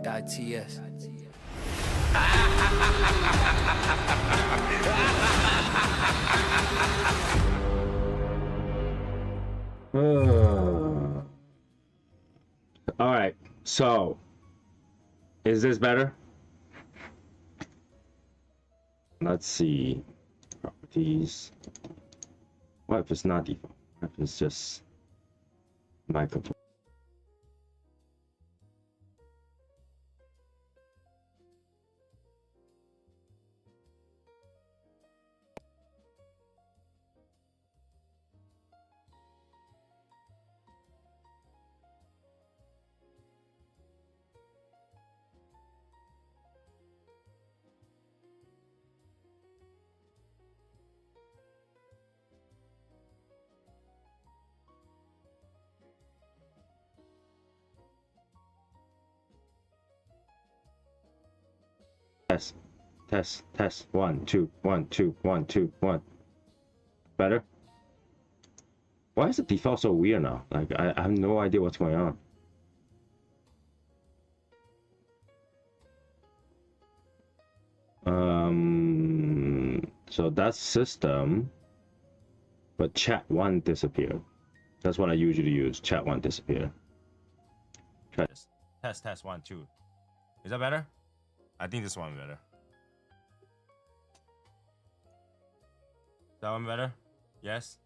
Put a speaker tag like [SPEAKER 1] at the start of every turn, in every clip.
[SPEAKER 1] Cigar.ts.
[SPEAKER 2] All right, so is this better? Let's see. Properties. What if it's not default? What if it's just microphone? Test, test, test. 1, 2, 1, 2, 1, 2, 1. Better? Why is the default so weird now? Like, I have no idea what's going on. So that's system, but chat 1 disappeared. That's what I usually use. Chat 1 disappeared. Try this. Test, test, 1, 2. Is that better? I think this one better. That one better? Yes?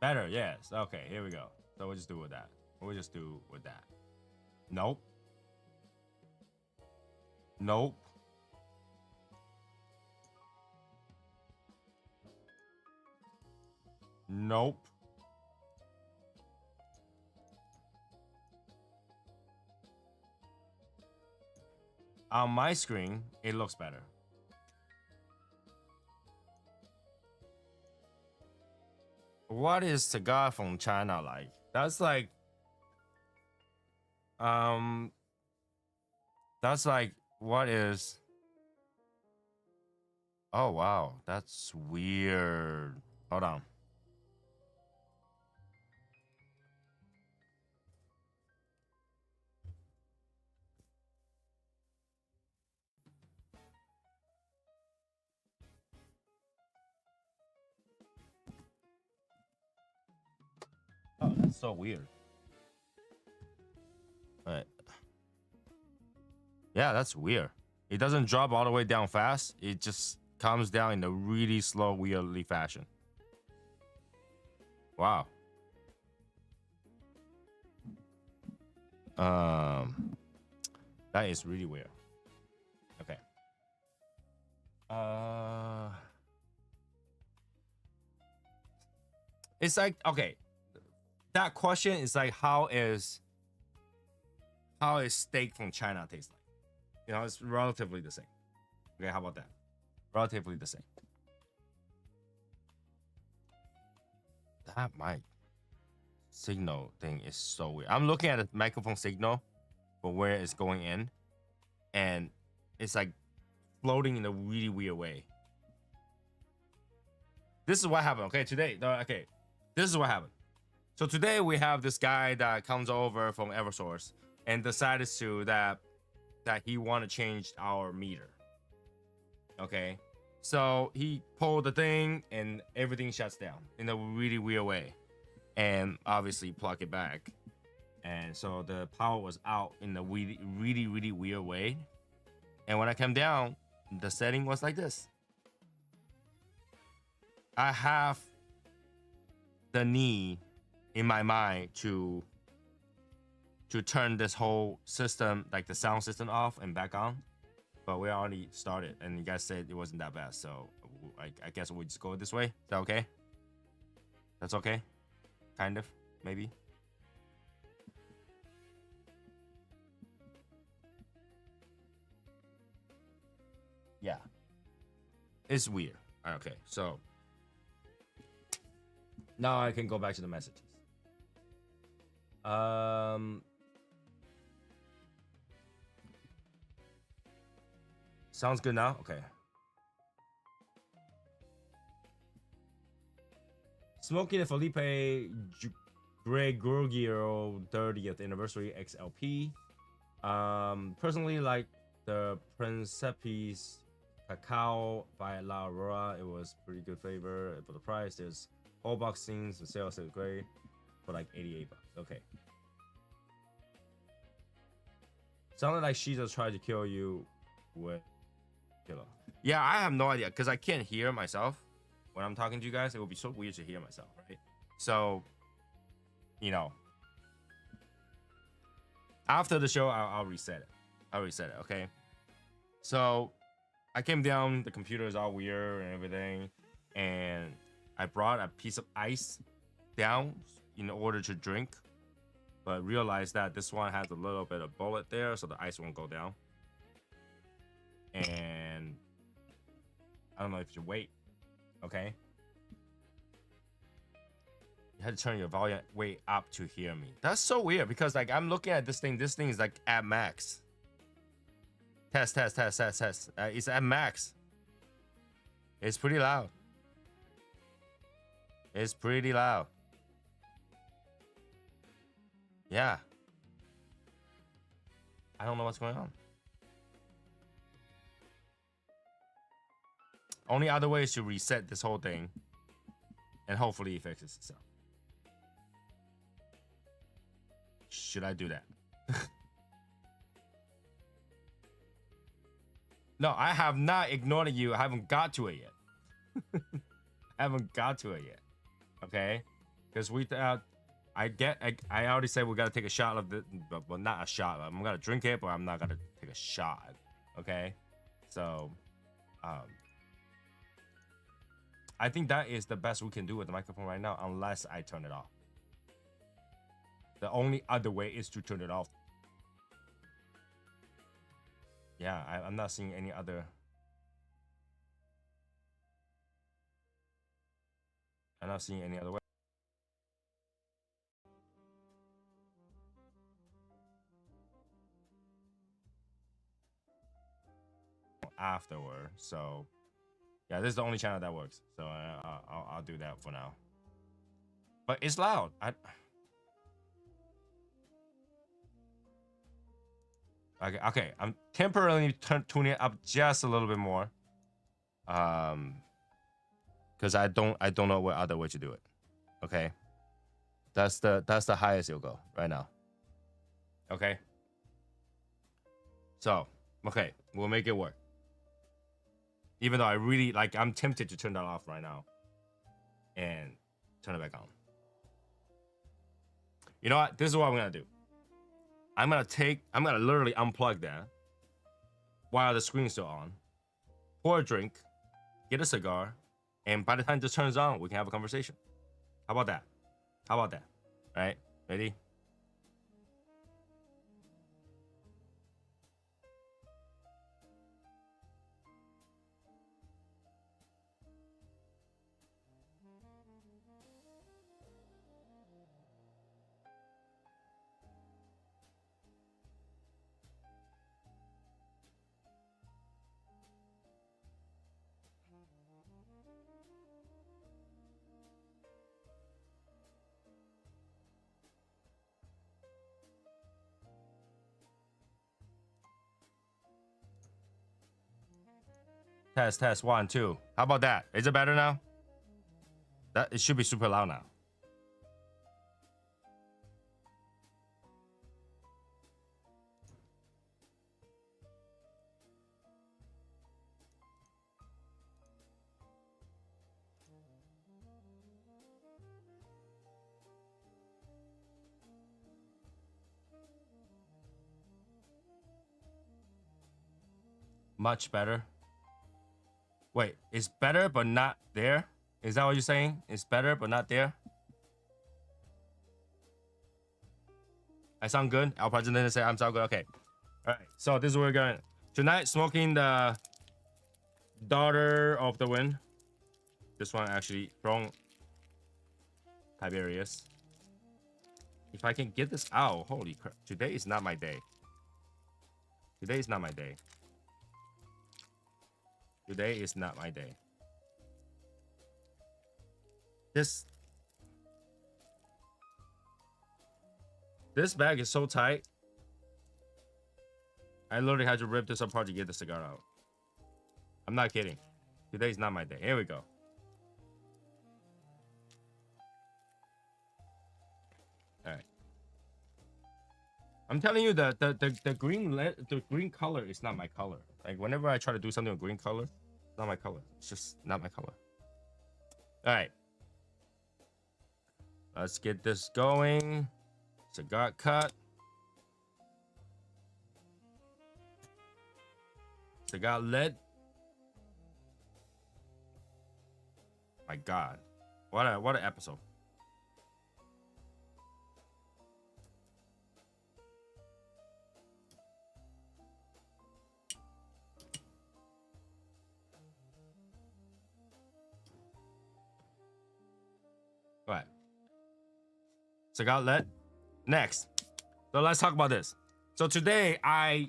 [SPEAKER 2] Better, yes. Okay, here we go. So we'll just do with that. We'll just do with that. Nope. Nope. Nope. On my screen, it looks better. What is cigar from China like? That's like what is, oh wow, that's weird. Hold on. Oh, that's so weird. All right. Yeah, that's weird. It doesn't drop all the way down fast. It just comes down in a really slow, weirdly fashion. Wow. That is really weird. Okay. It's like, okay. That question is like, how is steak from China taste like? You know, it's relatively the same. Okay, how about that? Relatively the same. That mic signal thing is so weird. I'm looking at the microphone signal for where it's going in, and it's like floating in a really weird way. This is what happened. Okay, today. Okay, this is what happened. So today we have this guy that comes over from Eversource and decided to that he want to change our meter. Okay, so he pulled the thing and everything shuts down in a really weird way, and obviously plug it back, and so the power was out in a really weird way. And when I came down, the setting was like this. I have the need in my mind to turn this whole system, like the sound system, off and back on, but we already started and you guys said it wasn't that bad, so I guess we'll just go this way. Is that okay? That's okay? Kind of, maybe. Yeah, it's weird. Okay, so now I can go back to the messages. Sounds good now? Okay. Smoking the Felipe Gregorio 30th anniversary XLP. Personally, like the Principes Cacao by La Aurora. It was pretty good flavor for the price. There's whole box things, the sales is great for like 88 bucks. Okay. Sounded like she just tried to kill you with killer. Yeah, I have no idea because I can't hear myself when I'm talking to you guys. It would be so weird to hear myself, right? So, you know, after the show, I'll reset it. I'll reset it, okay? So, I came down, the computer is all weird and everything, and I brought a piece of ice down in order to drink, but realized that this one has a little bit of bullet there, so the ice won't go down. And I don't know if you should wait, okay? You had to turn your volume way up to hear me. That's so weird because like I'm looking at this thing is like at max. Test. It's at max. It's pretty loud. It's pretty loud. Yeah. I don't know what's going on. Only other way is to reset this whole thing and hopefully it fixes itself. Should I do that? No, I have not ignored you. I haven't got to it yet. I haven't got to it yet. Okay? Because I already said we gotta take a shot of the, well, not a shot. I'm gonna drink it, but I'm not gonna take a shot. Okay? So, I think that is the best we can do with the microphone right now, unless I turn it off. The only other way is to turn it off. Yeah, I'm not seeing any other. I'm not seeing any other way. Afterward, so yeah, this is the only channel that works. So I'll do that for now. But it's loud. Okay. I'm temporarily tuning it up just a little bit more. Because I don't know what other way to do it. Okay. That's the highest it'll go right now. Okay. So, okay, we'll make it work. Even though I really like, I'm tempted to turn that off right now and turn it back on. You know what? This is what I'm gonna do. I'm gonna literally unplug that while the screen's still on, pour a drink, get a cigar, and by the time this turns on, we can have a conversation. How about that? How about that? All right, ready? Test 1 2. How about that? Is it better now? That it should be super loud now. Much better. Wait, it's better but not there? Is that what you're saying? It's better but not there? I sound good? Our president said I'm sound good. Okay. All right. So this is what we're going tonight. Smoking the Daughter of the Wind. This one actually from Tiberius. If I can get this out, holy crap! Today is not my day. Today is not my day. Today is not my day. This This bag is so tight. I literally had to rip this apart to get the cigar out. I'm not kidding. Today's not my day. Here we go. All right. I'm telling you the green color is not my color. Like whenever I try to do something with green color, it's not my color. It's just not my color. All right. Let's get this going. Cigar cut. Cigar lit. My God, what an episode. All right. Cigar lit. Next. So let's talk about this. So today I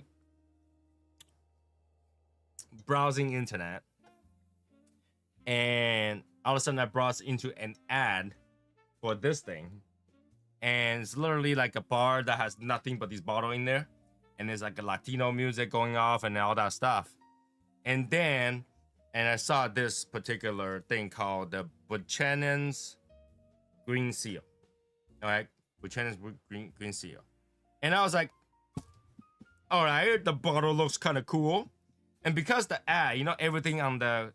[SPEAKER 2] browsing internet and all of a sudden I brought into an ad for this thing, and it's literally like a bar that has nothing but these bottles in there, and there's like a Latino music going off and all that stuff. And I saw this particular thing called the Buchanan's Green Seal. All right, Buchanan's Green Seal, and I was like, all right, the bottle looks kind of cool. And because the ad, you know, everything on the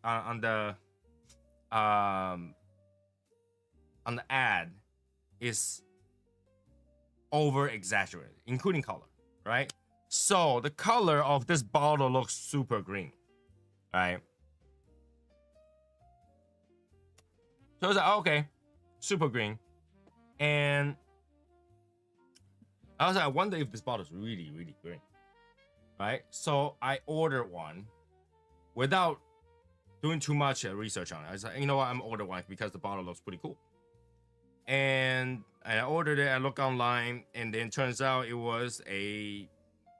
[SPEAKER 2] ad is over exaggerated, including color, right? So the color of this bottle looks super green, right? So I was like, oh, okay, super green. And I was like, I wonder if this bottle is really, really green, right? So I ordered one without doing too much research on it. I was like, you know what, I'm order one because the bottle looks pretty cool. And I ordered it, I looked online, and then turns out it was a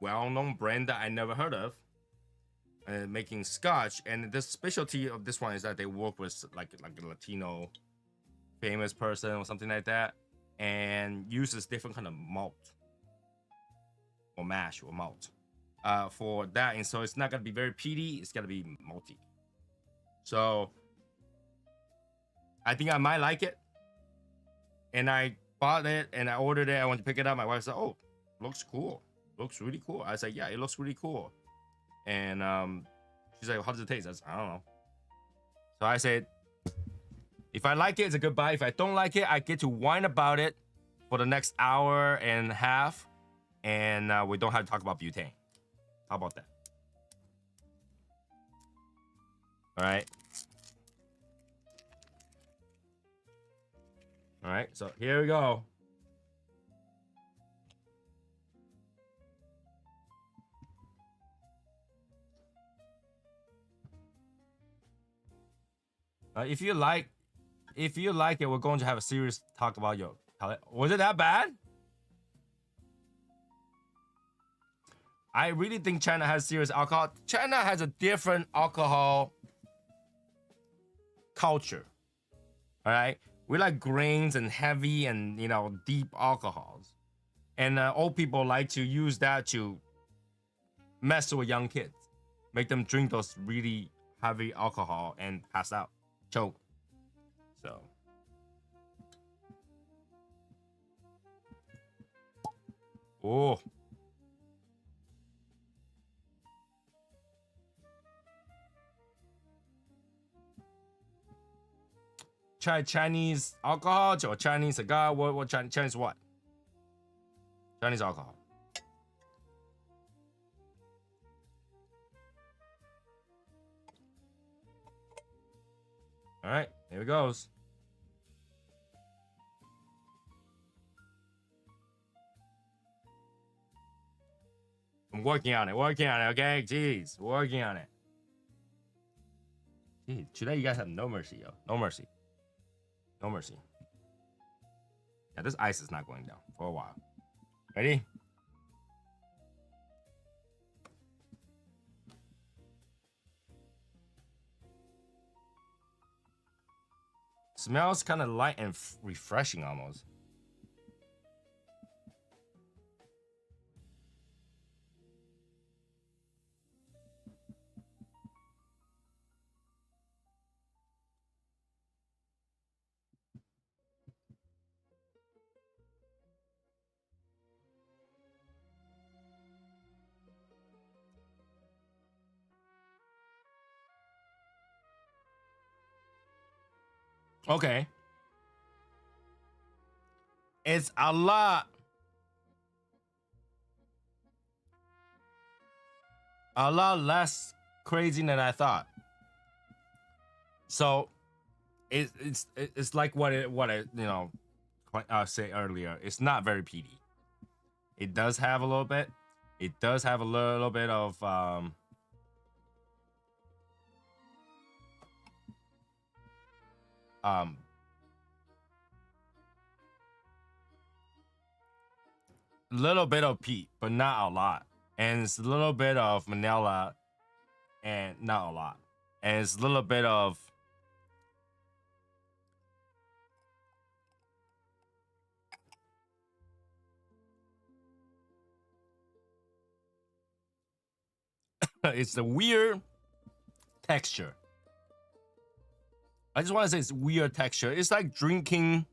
[SPEAKER 2] well-known brand that I never heard of, making scotch. And the specialty of this one is that they work with like a Latino famous person or something like that, and uses different kind of malt or mash or malt for that. And so it's not gonna be very peaty, it's gonna be malty. So I think I might like it. And I bought it and I ordered it. I went to pick it up. My wife said, oh, looks cool. Looks really cool. I said, yeah, it looks really cool. And she's like, how does it taste? I said, I don't know. So I said, if I like it, it's a good buy. If I don't like it, I get to whine about it for the next hour and a half. And we don't have to talk about butane. How about that? All right. All right, so here we go. If you like it, we're going to have a serious talk about your palate. Was it that bad? I really think China has serious alcohol. China has a different alcohol culture. All right. We like grains and heavy and, you know, deep alcohols. And old people like to use that to mess with young kids. Make them drink those really heavy alcohol and pass out, choke. So. Oh. Try Chinese alcohol or Chinese cigar? What Chinese what? Chinese alcohol. All right, here it goes. I'm working on it, okay? Jeez, working on it. Jeez, today you guys have no mercy, yo. No mercy. No mercy. Yeah, this ice is not going down for a while. Ready? Smells kind of light and refreshing almost. Okay. It's a lot less crazy than I thought. So it's like what I say earlier. It's not very peaty. It does have a little bit. It does have a little bit of um little bit of peat, but not a lot. And it's a little bit of vanilla and not a lot. And it's a little bit of it's a weird texture. I just want to say it's weird texture. It's like drinking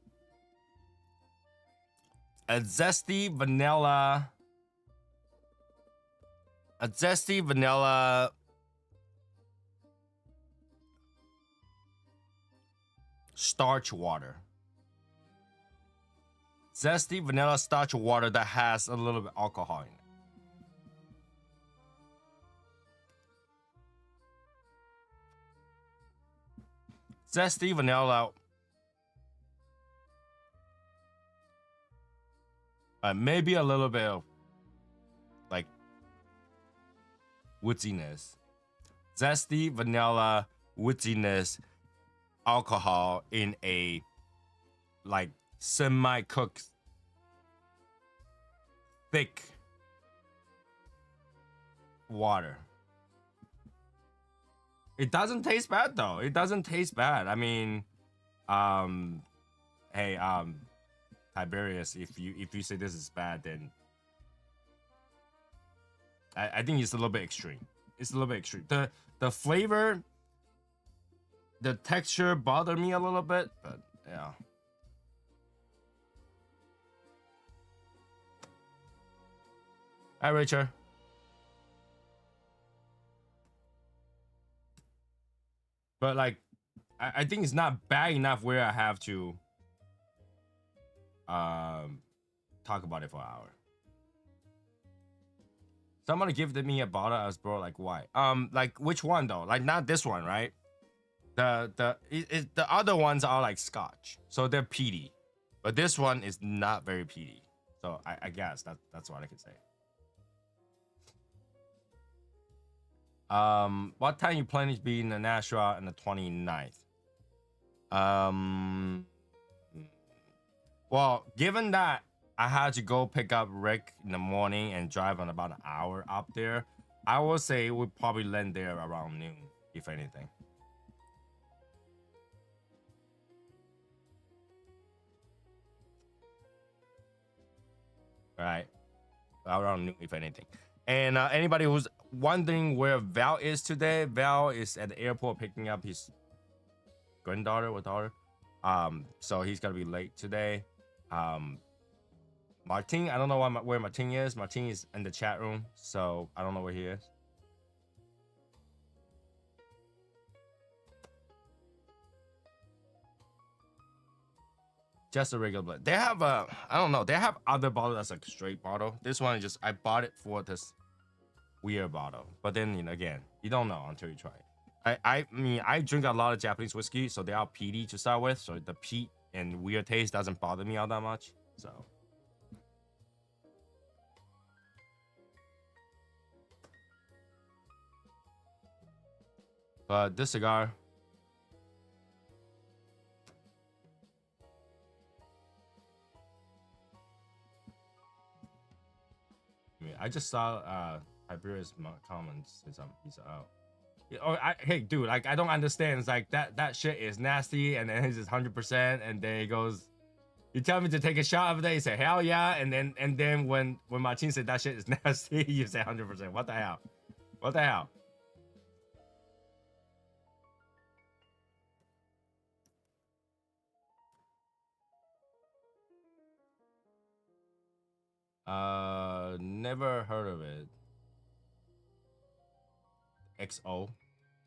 [SPEAKER 2] a zesty vanilla starch water. Zesty vanilla starch water that has a little bit of alcohol in it. Zesty vanilla. Maybe a little bit of like woodiness. Zesty vanilla woodiness alcohol in a like semi-cooked thick water. It doesn't taste bad though. It doesn't taste bad. I mean, hey, Tiberius, if you say this is bad, then I think it's a little bit extreme. It's a little bit extreme. The flavor, the texture bothered me a little bit, but yeah. Hi, Richard. But like, I think it's not bad enough where I have to talk about it for an hour. Someone gifted me a bottle. I was bro, like why? Like which one though? Like not this one, right? The other ones are like scotch, so they're peaty, but this one is not very peaty. So I guess that's what I could say. What time you planning to be in the Nashville on the 29th? Well, given that I had to go pick up Rick in the morning and drive on about an hour up there, I would say we'll probably land there around noon, if anything. Right, around noon, if anything. And anybody who's wondering where Val is today, Val is at the airport picking up his granddaughter or daughter. So he's gonna be late today. Martin, I don't know where Martin is. Martin is in the chat room, so I don't know where he is. Just a regular blend. They have I don't know. They have other bottle that's like straight bottle. This one is just I bought it for this weird bottle. But then again, you don't know until you try it. I mean I drink a lot of Japanese whiskey, so they are peaty to start with. So the peat and weird taste doesn't bother me all that much. So but this cigar, I mean, I just saw Tiberius comments since he's out. Hey, dude, like I don't understand. It's like that shit is nasty, and then his is 100%, and then he goes, "You tell me to take a shot of that." You say, "Hell yeah!" And then when Martin said that shit is nasty, you say 100%. What the hell? What the hell? Never heard of it. XO,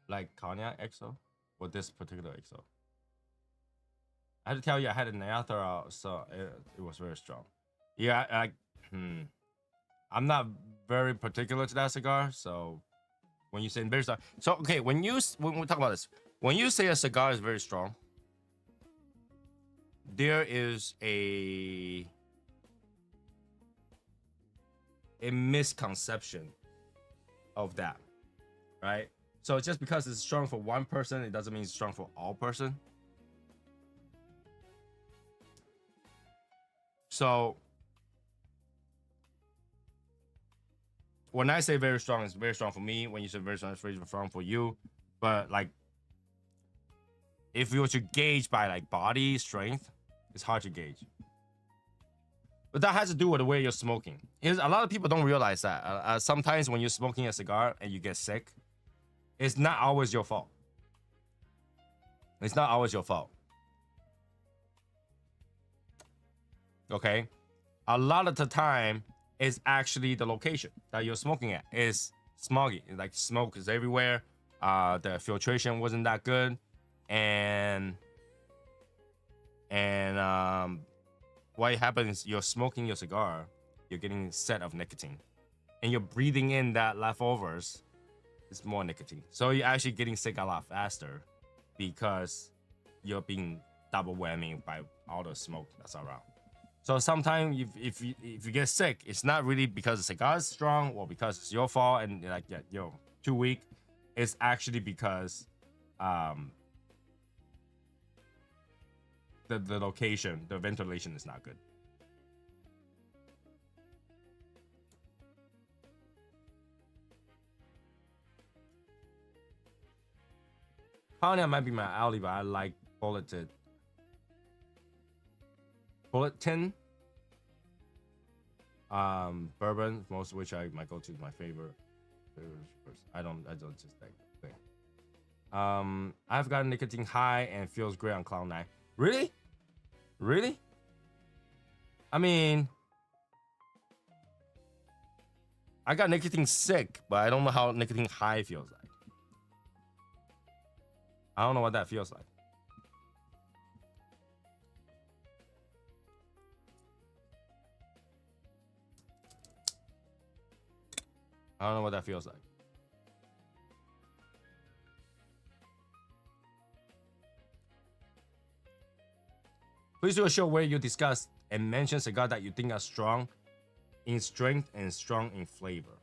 [SPEAKER 2] like cognac XO, or this particular XO. I had to tell you, I had an after, so it was very strong. Yeah, I'm not very particular to that cigar, so when you say very strong, so okay, when we talk about this, when you say a cigar is very strong, there is a misconception of that, right? So just because it's strong for one person, it doesn't mean it's strong for all person. So when I say very strong, it's very strong for me. When you say very strong, it's very strong for you. But like, if you were to gauge by like body strength, it's hard to gauge. But that has to do with the way you're smoking. A lot of people don't realize that. Sometimes when you're smoking a cigar and you get sick, it's not always your fault. It's not always your fault. Okay? A lot of the time, it's actually the location that you're smoking at. It's smoggy. Like smoke is everywhere. The filtration wasn't that good. And what happens is you're smoking your cigar, you're getting a set of nicotine, and you're breathing in that leftovers. It's more nicotine, so you're actually getting sick a lot faster because you're being double whammy by all the smoke that's around. So sometimes if you get sick, it's not really because the cigar is strong or because it's your fault and you're like, yeah, you're too weak. It's actually because the location, the ventilation is not good. Cognac might be my alley, but I like bulletin. Bourbon, most of which I might go to my favorite. I don't just think. I've got nicotine high and feels great on cloud 9. Really? Really? I mean, I got nicotine sick, but I don't know how nicotine high feels like. I don't know what that feels like. I don't know what that feels like. Please do a show where you discuss and mention cigars that you think are strong in strength and strong in flavor.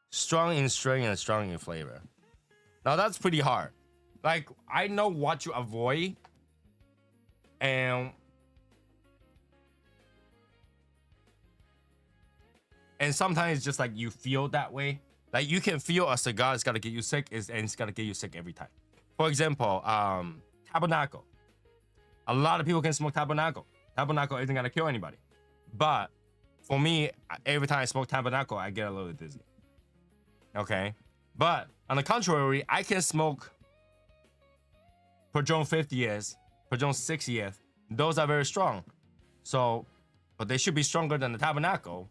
[SPEAKER 2] Strong in strength and strong in flavor. Now that's pretty hard. Like, I know what to avoid, and sometimes it's just like you feel that way. Like you can feel a cigar is gonna get you sick, and it's gonna get you sick every time. For example, tabernacle. A lot of people can smoke tabernacle. Tabernacle isn't gonna kill anybody, but for me, every time I smoke tabernacle, I get a little dizzy. Okay, but on the contrary, I can smoke Padron 50th, Padron 60th. Those are very strong. So, but they should be stronger than the tabernacle.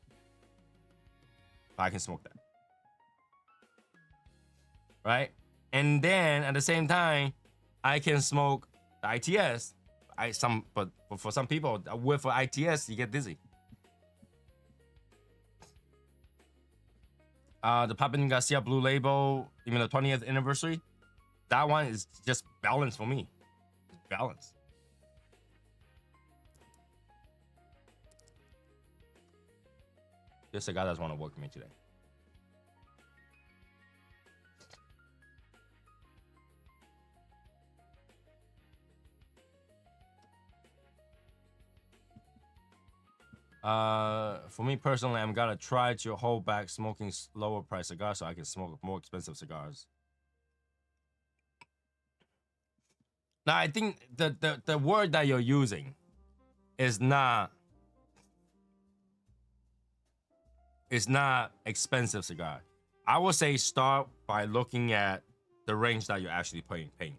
[SPEAKER 2] But I can smoke that. Right? And then at the same time, I can smoke the ITS. But for some people, with ITS, you get dizzy. The Papin Garcia Blue Label, even the 20th anniversary, that one is just balance for me. It's balance. This cigar doesn't want to work with me today. For me personally, I'm gonna try to hold back smoking lower price cigars so I can smoke more expensive cigars. Now, I think the word that you're using is not expensive cigar. I would say start by looking at the range that you're actually paying.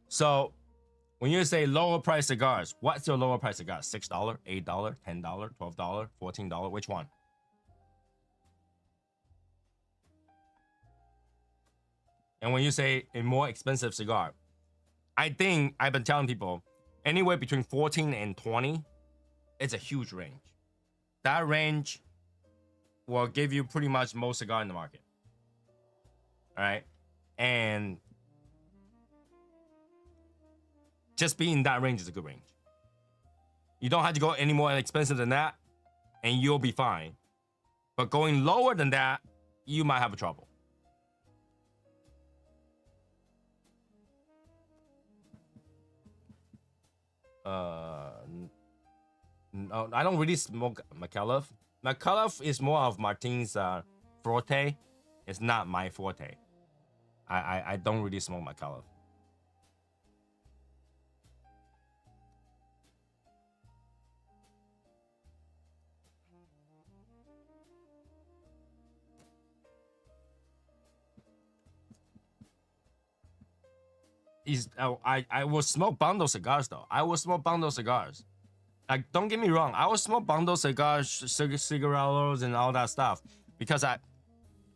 [SPEAKER 2] So When you say lower price cigars, what's your lower price cigar? $6, $8, $10, $12, $14? Which one? And when you say a more expensive cigar, I think I've been telling people anywhere between 14 and 20, it's a huge range. That range will give you pretty much most cigar in the market. All right. And just being in that range is a good range. You don't have to go any more expensive than that, and you'll be fine. But going lower than that, you might have a trouble. No, I don't really smoke McAuliffe. McAuliffe is more of Martin's forte. It's not my forte. I don't really smoke McAuliffe. I will smoke bundle cigars though. I will smoke bundle cigars. Like, don't get me wrong. I will smoke bundle cigars, cigarillos, and all that stuff because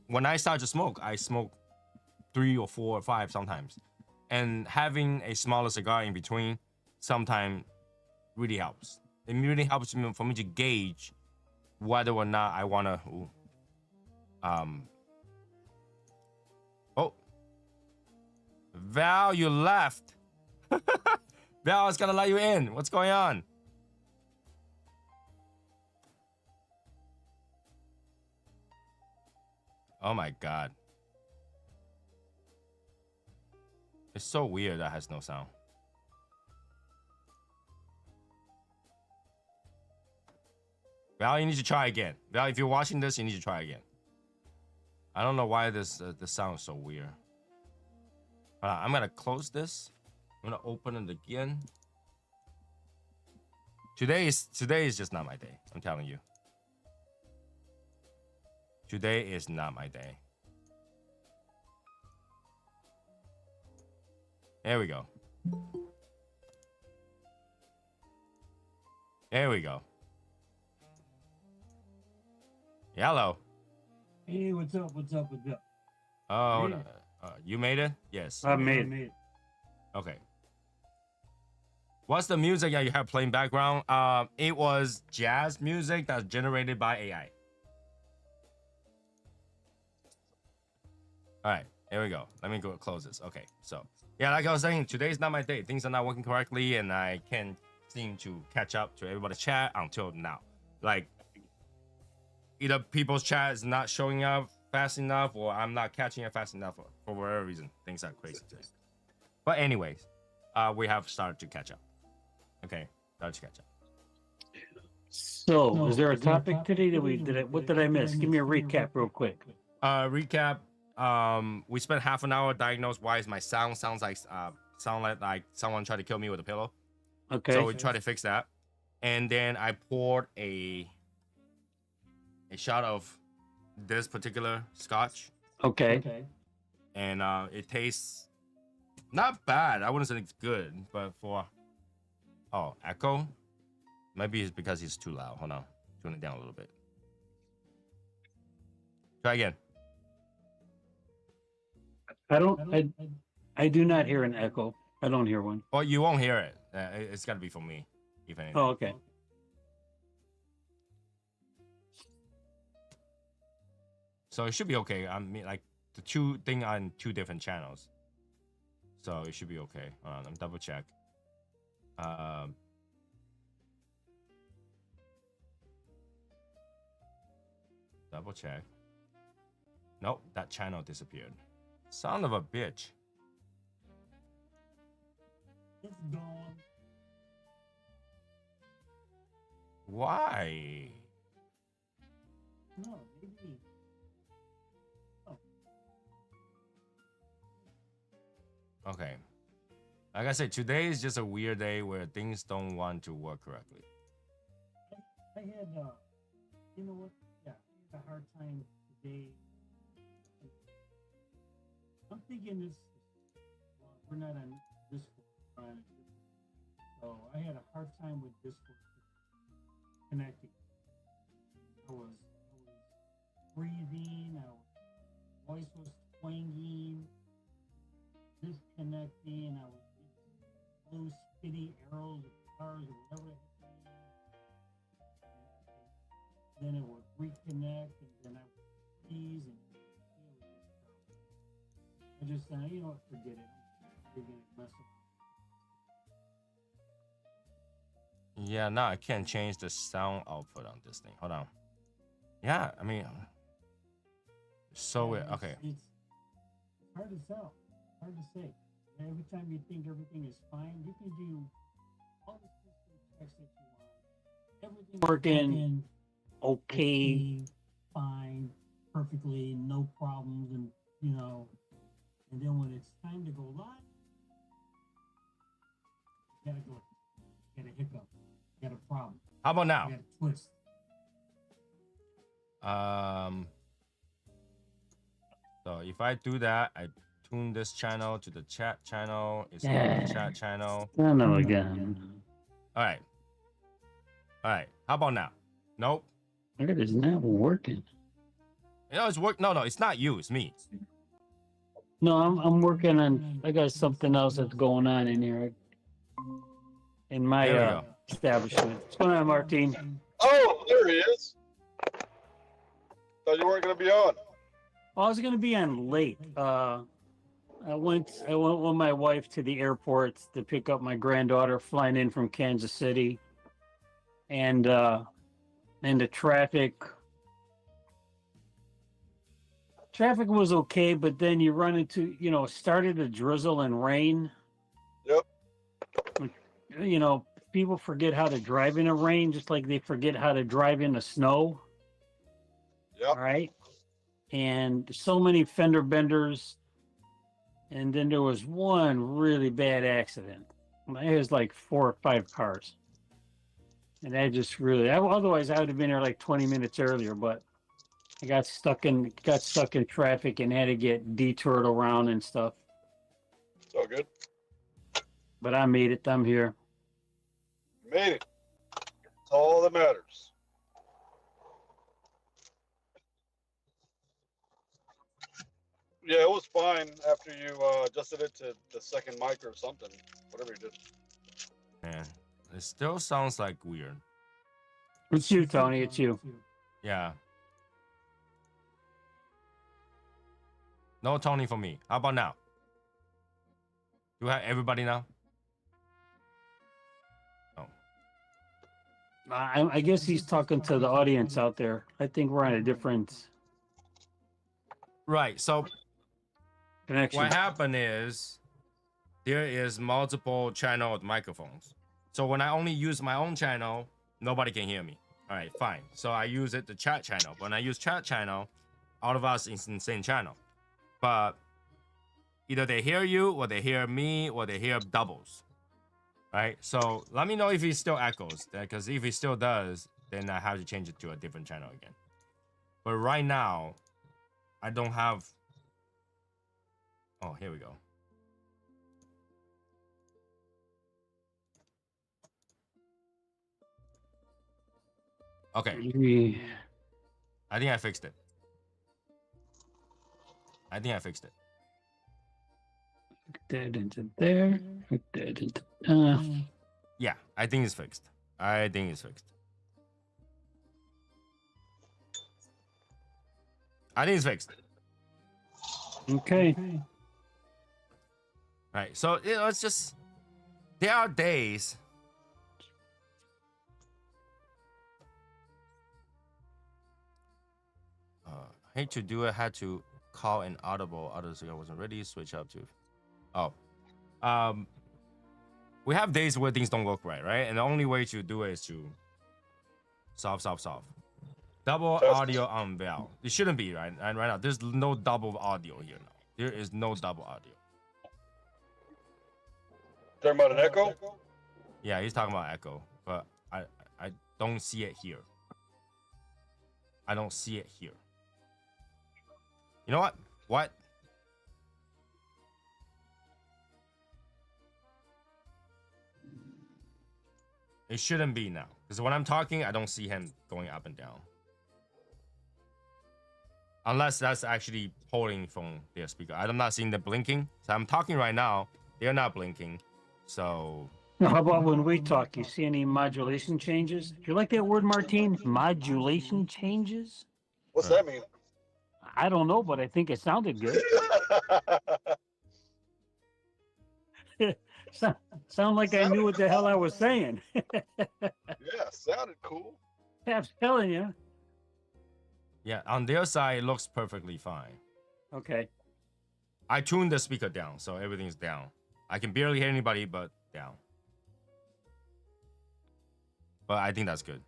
[SPEAKER 2] when I start to smoke, I smoke 3 or 4 or 5 sometimes, and having a smaller cigar in between sometimes really helps. It really helps me for me to gauge whether or not I wanna. Oh, Val, you left. Val, I was gonna let you in. What's going on? Oh my god. It's so weird that has no sound. Val, you need to try again. Val, if you're watching this, you need to try again. I don't know why this sound is so weird. I'm gonna close this. I'm gonna open it again. Today is just not my day. I'm telling you. Today is not my day. There we go. There we go. Hello.
[SPEAKER 1] Hey, what's up? What's up? What's up?
[SPEAKER 2] Oh, you made it? Yes.
[SPEAKER 1] I made it.
[SPEAKER 2] Okay. What's the music that you have playing background? It was jazz music that's generated by AI. All right, here we go. Let me go close this. Okay, so yeah, like I was saying, today's not my day. Things are not working correctly, and I can't seem to catch up to everybody's chat until now. Like, either people's chat is not showing up fast enough, or I'm not catching it fast enough for whatever reason. Things are crazy today. But anyways, we have started to catch up. Okay, started to catch up.
[SPEAKER 1] So, is there a topic today that we did? What did I miss? Give me a recap real quick.
[SPEAKER 2] Recap. We spent half an hour diagnosed why is my sound like someone tried to kill me with a pillow.
[SPEAKER 1] Okay.
[SPEAKER 2] So we tried to fix that, and then I poured a shot of this particular scotch.
[SPEAKER 1] Okay.
[SPEAKER 2] And it tastes not bad. I wouldn't say it's good, but for echo, maybe it's because it's too loud. Hold on, tune it down a little bit. Try again.
[SPEAKER 1] I do not hear an echo. I don't hear one.
[SPEAKER 2] Well, you won't hear it. It's got to be from me, if anything.
[SPEAKER 1] Oh, okay.
[SPEAKER 2] So it should be okay. I mean, like, the two thing on 2 different channels, so it should be okay. Let me double check. Double check. Nope, that channel disappeared. Son of a bitch.
[SPEAKER 1] It's gone.
[SPEAKER 2] Why?
[SPEAKER 1] No, maybe. Oh.
[SPEAKER 2] Okay. Like I said, today is just a weird day where things don't want to work correctly.
[SPEAKER 1] I had, you know what? Yeah, I had a hard time today. I'm thinking this. Well, we're not on this. I had a hard time with Discord connecting. I was breathing. Voice was twanging, disconnecting. I was blue spitty arrows or stars or whatever it was. Then it would reconnect, and then I would freeze, and it was just I just you know what, forget it. You're gonna mess up.
[SPEAKER 2] Yeah, now I can't change the sound output on this thing. Hold on. Yeah, I mean, so weird. Okay.
[SPEAKER 1] It's hard to tell. Hard to say. And every time you think everything is fine, you can do all the system checks that you want. Everything working okay, fine, perfectly, no problems, and and then when it's time to go live, you gotta go. You got a hiccup. You got a problem.
[SPEAKER 2] How about now?
[SPEAKER 1] You got a twist.
[SPEAKER 2] So if I do that, I tune this channel to the chat channel. It's on the chat channel.
[SPEAKER 3] I know again.
[SPEAKER 2] All right. How about now? Nope.
[SPEAKER 3] It is not working.
[SPEAKER 2] It's work. No, it's not you. It's me.
[SPEAKER 3] No, I'm working on. I got something else that's going on in here. In my establishment. What's going on, Martin?
[SPEAKER 4] Oh, there he is. Thought you weren't going to be on.
[SPEAKER 3] I was gonna be on late. I went with my wife to the airport to pick up my granddaughter flying in from Kansas City, and the traffic was okay, but then you run into it started to drizzle and rain.
[SPEAKER 4] Yep.
[SPEAKER 3] People forget how to drive in the rain, just like they forget how to drive in the snow.
[SPEAKER 4] Yep.
[SPEAKER 3] All right. And so many fender benders. And then there was one really bad accident. It was like 4 or 5 cars. And that just really, otherwise I would have been there like 20 minutes earlier, but I got stuck in traffic and had to get detoured around and stuff.
[SPEAKER 4] It's all good.
[SPEAKER 3] But I made it. I'm here.
[SPEAKER 4] You made it. That's all that matters. Yeah, it was fine after you adjusted it to the second mic or something, whatever you did.
[SPEAKER 2] Man, it still sounds like weird.
[SPEAKER 3] It's you, Tony. It's you.
[SPEAKER 2] Yeah. No Tony for me. How about now? Do I have everybody now? No.
[SPEAKER 3] I guess he's talking to the audience out there. I think we're on a different
[SPEAKER 2] Right. So
[SPEAKER 3] connection.
[SPEAKER 2] what happened is there is multiple channel microphones. So when I only use my own channel, nobody can hear me. All right, fine. So I use the chat channel. When I use chat channel, all of us is in the same channel. But either they hear you or they hear me or they hear doubles. Right? So let me know if it still echoes. Because if it still does, then I have to change it to a different channel again. But right now, I don't have. Oh, here we go. Okay. I think I fixed it.
[SPEAKER 3] Put that into there. Put that into.
[SPEAKER 2] Yeah, I think it's fixed.
[SPEAKER 3] Okay.
[SPEAKER 2] Right. So it's just there are days. Hate to do it. Had to call an audible. Others I wasn't ready. Switch up to. We have days where things don't work right? And the only way to do it is to solve. Double audio on Val. It shouldn't be right. And right now, there's no double audio here now. There is no double audio.
[SPEAKER 4] Talking about an echo?
[SPEAKER 2] Yeah, he's talking about echo, but I don't see it here. You know what? What? It shouldn't be now. Because when I'm talking, I don't see him going up and down. Unless that's actually pulling from their speaker. I'm not seeing the blinking. So I'm talking right now. They're not blinking. So
[SPEAKER 3] Now, how about when we talk? You see any modulation changes? Do you like that word, Martine? Modulation changes?
[SPEAKER 4] What's that mean?
[SPEAKER 3] I don't know, but I think it sounded good. Sound like I knew what the hell I was saying.
[SPEAKER 4] Yeah, sounded cool.
[SPEAKER 3] I'm telling you.
[SPEAKER 2] yeah, on their side, it looks perfectly fine.
[SPEAKER 3] Okay.
[SPEAKER 2] I tuned the speaker down, so everything's down. I can barely hear anybody, but down. But I think that's good.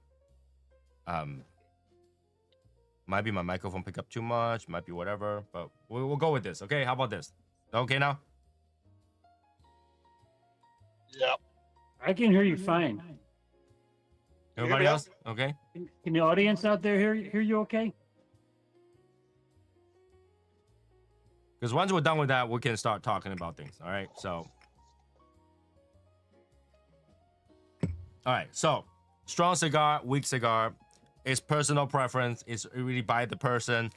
[SPEAKER 2] Might be my microphone pick up too much, might be whatever, but we'll go with this. Okay, how about this? Okay now?
[SPEAKER 4] Yep.
[SPEAKER 3] I can hear you fine.
[SPEAKER 2] Everybody
[SPEAKER 4] me
[SPEAKER 2] else? Okay.
[SPEAKER 3] Can the audience out there hear you okay?
[SPEAKER 2] Because once we're done with that, we can start talking about things. All right. So strong cigar, weak cigar. It's personal preference. It's really by the person.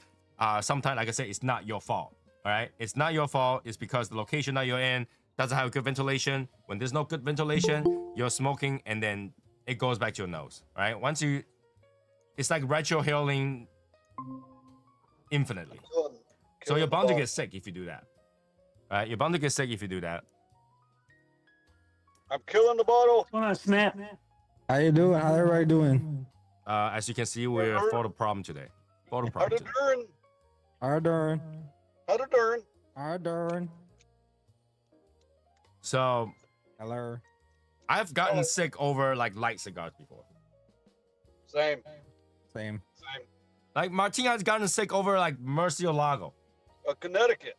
[SPEAKER 2] Sometimes, like I said, it's not your fault. All right. It's not your fault. It's because the location that you're in doesn't have good ventilation. When there's no good ventilation, you're smoking and then it goes back to your nose. All right. It's like retrohaling infinitely. So you're bound to get sick if you do that. All right. You're bound to get sick if you do that.
[SPEAKER 4] I'm killing the bottle.
[SPEAKER 3] What's going on, Snap?
[SPEAKER 5] How you doing? How everybody doing?
[SPEAKER 2] As you can see, we're photo problem today. Photo
[SPEAKER 4] How
[SPEAKER 2] problem
[SPEAKER 4] to
[SPEAKER 2] today.
[SPEAKER 4] darn.
[SPEAKER 5] How darn?
[SPEAKER 4] How to darn.
[SPEAKER 5] How darn?
[SPEAKER 2] So
[SPEAKER 5] Hello.
[SPEAKER 2] I've gotten sick over like light cigars before.
[SPEAKER 4] Same.
[SPEAKER 5] Same.
[SPEAKER 4] Same.
[SPEAKER 2] Like Martin has gotten sick over like Murcielago.
[SPEAKER 4] Connecticut.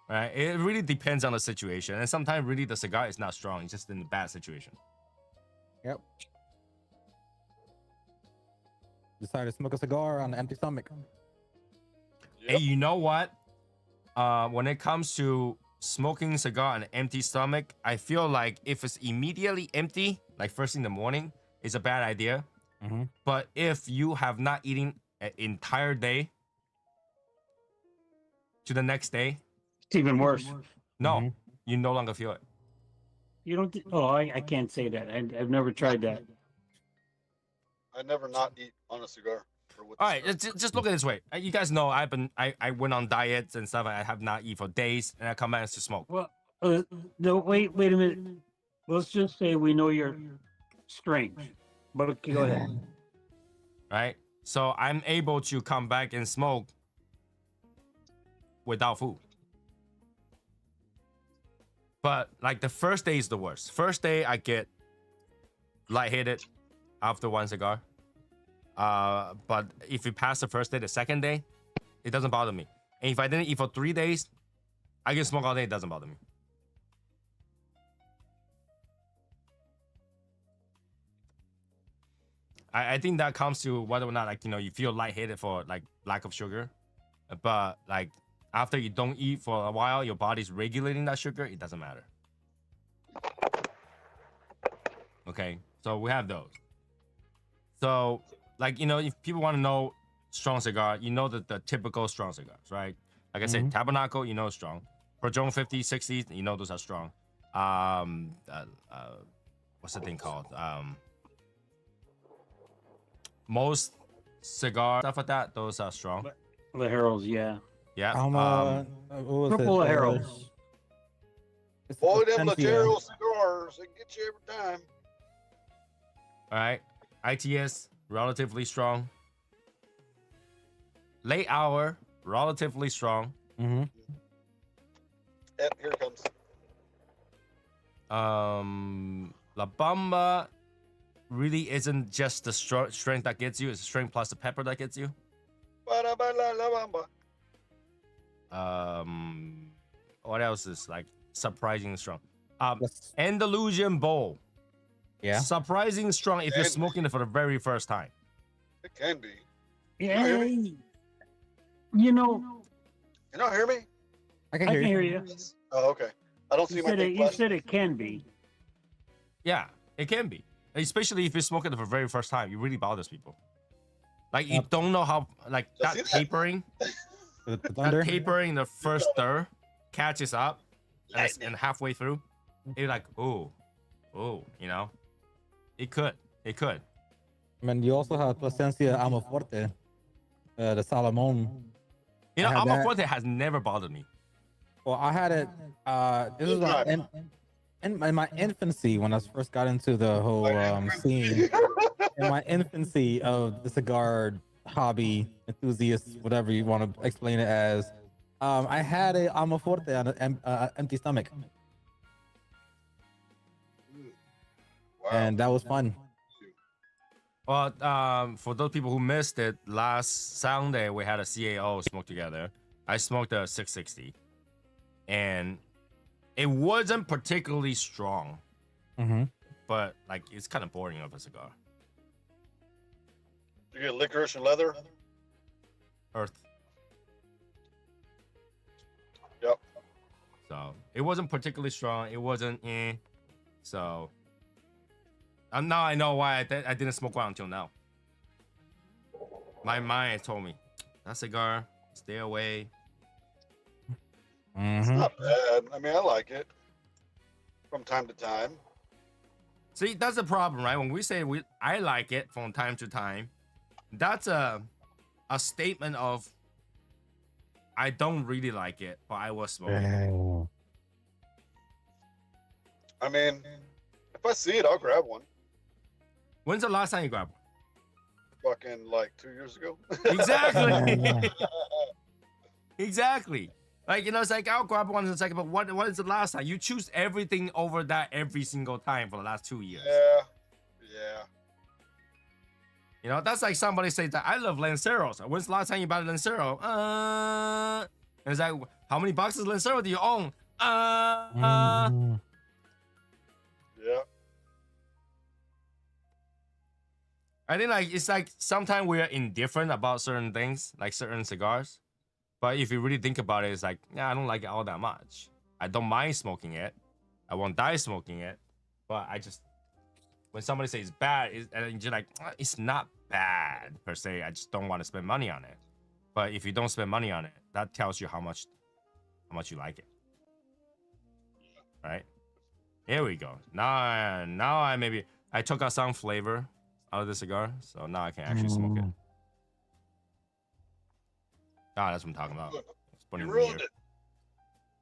[SPEAKER 2] Right? It really depends on the situation. And sometimes really the cigar is not strong. It's just in a bad situation.
[SPEAKER 5] Yep. Decided to smoke a cigar on an empty stomach.
[SPEAKER 4] Yep.
[SPEAKER 2] Hey, you know what? When it comes to smoking cigar on an empty stomach, I feel like if it's immediately empty, like first thing in the morning, it's a bad idea.
[SPEAKER 5] Mm-hmm.
[SPEAKER 2] But if you have not eaten an entire day to the next day,
[SPEAKER 3] It's even worse.
[SPEAKER 2] no,
[SPEAKER 5] Mhm.
[SPEAKER 2] you no longer feel it.
[SPEAKER 3] You don't. Oh, I can't say that. I've never tried that.
[SPEAKER 4] I never not eat on a cigar. Or with
[SPEAKER 2] All
[SPEAKER 4] a
[SPEAKER 2] right,
[SPEAKER 4] cigar.
[SPEAKER 2] just look at it this way. You guys know I went on diets and stuff. I have not eat for days, and I come back to smoke.
[SPEAKER 3] Well, no, wait a minute. Let's just say we know your strength. But okay, go ahead.
[SPEAKER 2] Right? So I'm able to come back and smoke without food. But like the first day is the worst. First day I get lightheaded after one cigar. But if you pass the first day, the second day, it doesn't bother me. And if I didn't eat for 3 days, I can smoke all day. It doesn't bother me. I think that comes to whether or not like you feel lightheaded for like lack of sugar, but like after you don't eat for a while, your body's regulating that sugar. It doesn't matter. Okay, so we have those. So like if people want to know strong cigar, the typical strong cigars, right? Like I said, Tabernacle, is strong. Padron 50, 60, those are strong. What's the thing called? Most cigar stuff like that, those are strong.
[SPEAKER 3] The Heralds, yeah.
[SPEAKER 2] Yeah.
[SPEAKER 5] What was
[SPEAKER 3] Purple
[SPEAKER 5] it?
[SPEAKER 3] Heralds.
[SPEAKER 5] It's
[SPEAKER 4] Boy, them
[SPEAKER 5] Essentia.
[SPEAKER 4] Latero cigars, they get you every time.
[SPEAKER 2] All right. ITS, relatively strong. Late hour, relatively strong.
[SPEAKER 5] Mm-hmm.
[SPEAKER 4] Yep, here it comes.
[SPEAKER 2] La Bamba really isn't just the strength that gets you, it's the strength plus the pepper that gets you. What else is like surprisingly strong? Andalusian Bowl.
[SPEAKER 5] Yeah.
[SPEAKER 2] Surprising strong if you're smoking it for the very first time.
[SPEAKER 4] It can be.
[SPEAKER 3] Yeah.
[SPEAKER 4] hear
[SPEAKER 3] You know,
[SPEAKER 4] You don't hear me?
[SPEAKER 5] I
[SPEAKER 3] I
[SPEAKER 5] can
[SPEAKER 3] can
[SPEAKER 5] hear
[SPEAKER 3] hear
[SPEAKER 5] you.
[SPEAKER 3] you.
[SPEAKER 4] Oh, okay. I don't see
[SPEAKER 3] You
[SPEAKER 4] my
[SPEAKER 3] said,
[SPEAKER 4] thing
[SPEAKER 3] you
[SPEAKER 4] flashing.
[SPEAKER 3] said it can be.
[SPEAKER 2] Yeah. It can be, especially if you smoke it for the very first time. It really bothers people. Like you
[SPEAKER 5] Yep.
[SPEAKER 2] don't know how, like
[SPEAKER 4] I
[SPEAKER 2] that
[SPEAKER 4] see that.
[SPEAKER 2] tapering,
[SPEAKER 5] The
[SPEAKER 2] that
[SPEAKER 5] thunder.
[SPEAKER 2] tapering, the first stir catches up,
[SPEAKER 4] Lightning.
[SPEAKER 2] and halfway through, you're like, oh, you know, it could.
[SPEAKER 5] I mean, you also have Plasencia Amaforte, the Salomon.
[SPEAKER 2] You know,
[SPEAKER 5] I had that.
[SPEAKER 2] Almaforte has never bothered me.
[SPEAKER 5] Well, I had it. This is in my infancy when I first got into the whole scene. In my infancy of the cigar hobby enthusiast, whatever you want to explain it as, I had a Amaforte on an empty stomach,
[SPEAKER 4] Wow.
[SPEAKER 5] and that was fun.
[SPEAKER 2] Well, for those people who missed it, last Sunday we had a CAO smoke together. I smoked a 660, and it wasn't particularly strong,
[SPEAKER 5] Mm-hmm.
[SPEAKER 2] but like it's kind of boring of a cigar.
[SPEAKER 4] You get licorice and leather.
[SPEAKER 2] Earth.
[SPEAKER 4] Yep.
[SPEAKER 2] So it wasn't particularly strong. It wasn't So now I know why I didn't smoke one until now. My mind told me that cigar, stay away.
[SPEAKER 4] It's
[SPEAKER 5] Mm-hmm.
[SPEAKER 4] not bad. I mean, I like it from time to time.
[SPEAKER 2] See, that's the problem, right? When we say I like it from time to time, that's a statement of I don't really like it, but I will smoke it.
[SPEAKER 5] Oh.
[SPEAKER 4] I mean, if I see it, I'll grab one.
[SPEAKER 2] When's the last time you grabbed one?
[SPEAKER 4] Fucking like 2 years ago.
[SPEAKER 2] Exactly. Exactly. Like, you know, it's like I'll grab one in a second, but what is the last time? You choose everything over that every single time for the last 2 years.
[SPEAKER 4] Yeah.
[SPEAKER 2] You know, that's like somebody says that I love Lanceros. When's the last time you bought a Lancero? And it's like, how many boxes of Lancero do you own?
[SPEAKER 5] Mm.
[SPEAKER 4] Yeah.
[SPEAKER 2] I think like it's like sometimes we're indifferent about certain things, like certain cigars. But if you really think about it, it's like, yeah, I don't like it all that much. I don't mind smoking it. I won't die smoking it. But I just, when somebody says it's bad, and you're like, it's not bad per se. I just don't want to spend money on it. But if you don't spend money on it, that tells you how much you like it. Right? Here we go. Now I took out some flavor out of the cigar, so now I can actually smoke it. Ah, that's what I'm talking about. It's burning
[SPEAKER 4] You ruined
[SPEAKER 2] weird.
[SPEAKER 4] it.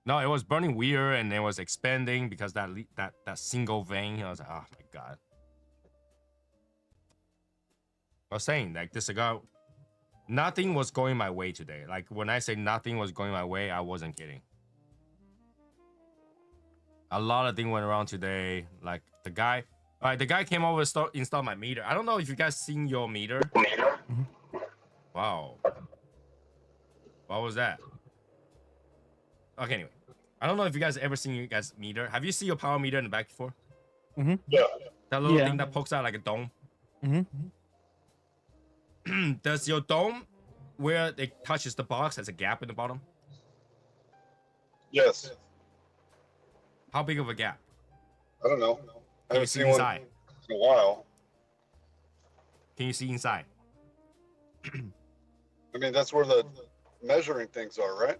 [SPEAKER 2] No, it was burning weird and it was expanding because that single vein. I was like, oh my god. I was saying like this cigar, nothing was going my way today. Like when I say nothing was going my way, I wasn't kidding. A lot of things went around today. Like the guy came over to install my meter. I don't know if you guys seen your meter. Wow. What was that? Okay, anyway. I don't know if you guys ever seen your guys' meter. Have you seen your power meter in the back before?
[SPEAKER 5] Mm-hmm.
[SPEAKER 4] Yeah.
[SPEAKER 2] That little
[SPEAKER 3] Yeah.
[SPEAKER 2] thing that pokes out like a dome.
[SPEAKER 5] Mm-hmm.
[SPEAKER 2] Does your dome, where it touches the box, has a gap in the bottom?
[SPEAKER 4] Yes.
[SPEAKER 2] How big of a gap?
[SPEAKER 4] I don't know. I
[SPEAKER 2] Can you
[SPEAKER 4] haven't
[SPEAKER 2] see
[SPEAKER 4] seen one
[SPEAKER 2] inside?
[SPEAKER 4] in a while.
[SPEAKER 2] Can you see inside?
[SPEAKER 4] I mean, that's where the measuring things are, right?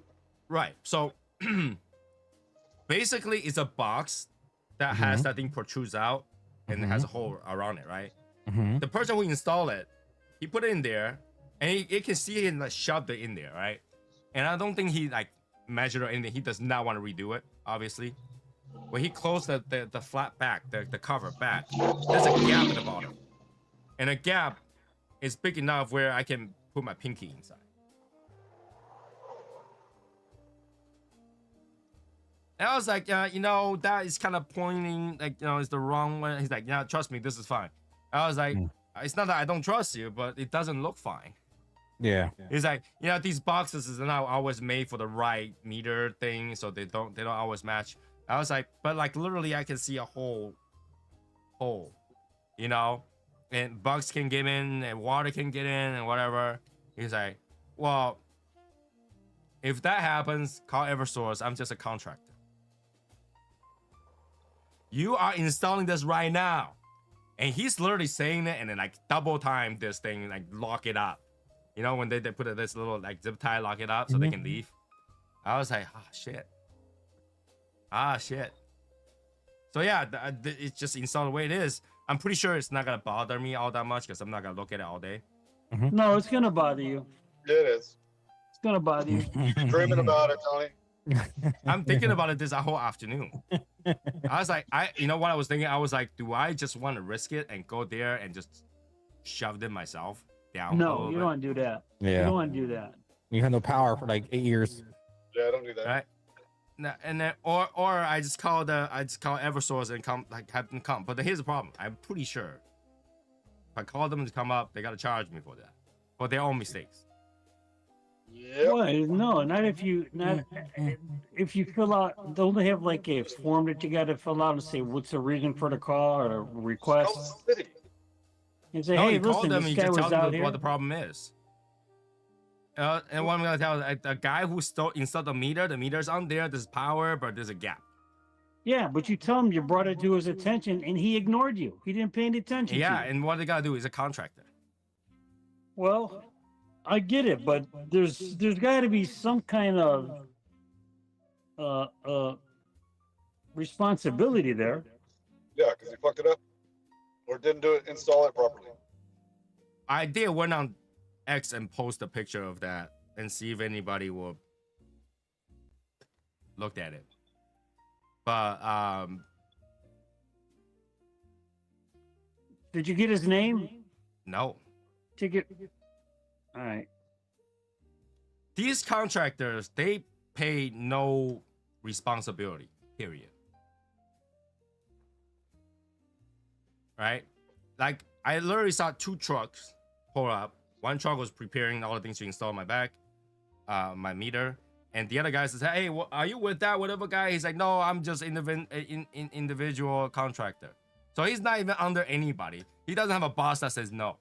[SPEAKER 2] Right. So basically, it's a box that has that thing protrudes out and it has a hole around it, right?
[SPEAKER 5] Mm-hmm.
[SPEAKER 2] The person who installed it, he put it in there, and he can see it and like shoved it in there, right? And I don't think he like measured or anything. He does not want to redo it, obviously. When he closed the flat back, the cover back, there's a gap at the bottom, and a gap is big enough where I can put my pinky inside. And I was like, you know, that is kind of pointing, like, you know, it's the wrong way. He's like, yeah, trust me, this is fine. I was like, it's not that I don't trust you, but it doesn't look fine.
[SPEAKER 5] Yeah.
[SPEAKER 2] He's like, you know, these boxes are not always made for the right meter thing, so they don't always match. I was like, but like literally, I can see a hole, you know, and bugs can get in, and water can get in, and whatever. He's like, well, if that happens, call Eversource. I'm just a contractor. You are installing this right now. And he's literally saying it and then like double time this thing, like lock it up. You know, when they put this little like zip tie, lock it up so they can leave. I was like, oh shit. Ah shit. So yeah, it's just installed the way it is. I'm pretty sure it's not gonna bother me all that much because I'm not gonna look at it all day.
[SPEAKER 3] No, it's gonna bother you.
[SPEAKER 4] Yeah, it is.
[SPEAKER 3] It's gonna bother you.
[SPEAKER 4] Dreaming about it, Tony.
[SPEAKER 2] I'm thinking about it this whole afternoon. I was like, you know what I was thinking? I was like, do I just want to risk it and go there and just shove them myself down?
[SPEAKER 3] No, you don't want to do that. You
[SPEAKER 5] Yeah.
[SPEAKER 3] don't want to do that.
[SPEAKER 5] You had no power for like 8 years.
[SPEAKER 4] Yeah, don't do that.
[SPEAKER 2] Right? And then, or I just call Eversource and come like have them come. But here's the problem. I'm pretty sure if I call them to come up, they gotta charge me for that, for their own mistakes.
[SPEAKER 4] Yep.
[SPEAKER 3] Well, no, not if you if you fill out. Don't they have like a form that you got to fill out and say what's the reason for the call or the request?
[SPEAKER 4] Skull City.
[SPEAKER 3] And say,
[SPEAKER 2] No,
[SPEAKER 3] hey,
[SPEAKER 2] you call
[SPEAKER 3] listen,
[SPEAKER 2] them
[SPEAKER 3] this
[SPEAKER 2] and you
[SPEAKER 3] guy
[SPEAKER 2] just
[SPEAKER 3] was
[SPEAKER 2] tell
[SPEAKER 3] out
[SPEAKER 2] them
[SPEAKER 3] here.
[SPEAKER 2] what the problem is. And what I'm gonna tell you, the guy who installed the meter's on there. There's power, but there's a gap.
[SPEAKER 3] Yeah, but you tell him you brought it to his attention, and he ignored you. He didn't pay any attention.
[SPEAKER 2] Yeah,
[SPEAKER 3] to you.
[SPEAKER 2] and what they gotta do is a contractor.
[SPEAKER 3] Well, I get it, but there's got to be some kind of responsibility there.
[SPEAKER 4] Yeah, because he fucked it up or didn't install it properly.
[SPEAKER 2] I did went on X and post a picture of that and see if anybody will look at it. But
[SPEAKER 3] Did you get his name?
[SPEAKER 2] no.
[SPEAKER 3] Ticket. All right.
[SPEAKER 2] These contractors, they pay no responsibility, period. Right? Like, I literally saw 2 trucks pull up. One truck was preparing all the things to install my my meter. And the other guy says, hey, are you with that whatever guy? He's like, no, I'm just individual contractor. So he's not even under anybody. He doesn't have a boss that says no.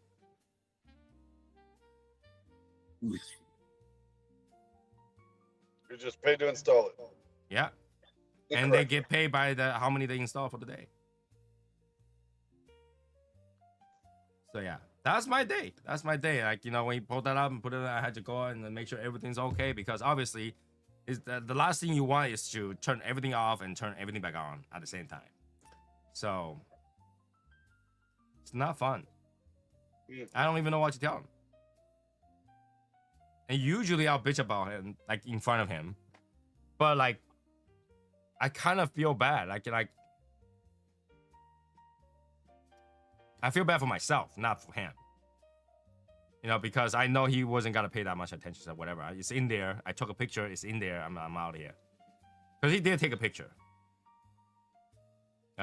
[SPEAKER 4] You're just paid to install it.
[SPEAKER 2] Yeah. And they get paid by how many they install for the day. So yeah, that's my day. That's my day. Like, you know, when you pulled that up and put it, I had to go and make sure everything's okay, because obviously, is the last thing you want is to turn everything off and turn everything back on at the same time. So it's not fun. I don't even know what to tell him. And usually I'll bitch about him, like in front of him, but like I kind of feel bad. Like I feel bad for myself, not for him. You know, because I know he wasn't gonna pay that much attention to whatever. It's in there. I took a picture. It's in there. I'm out of here. Because he did take a picture.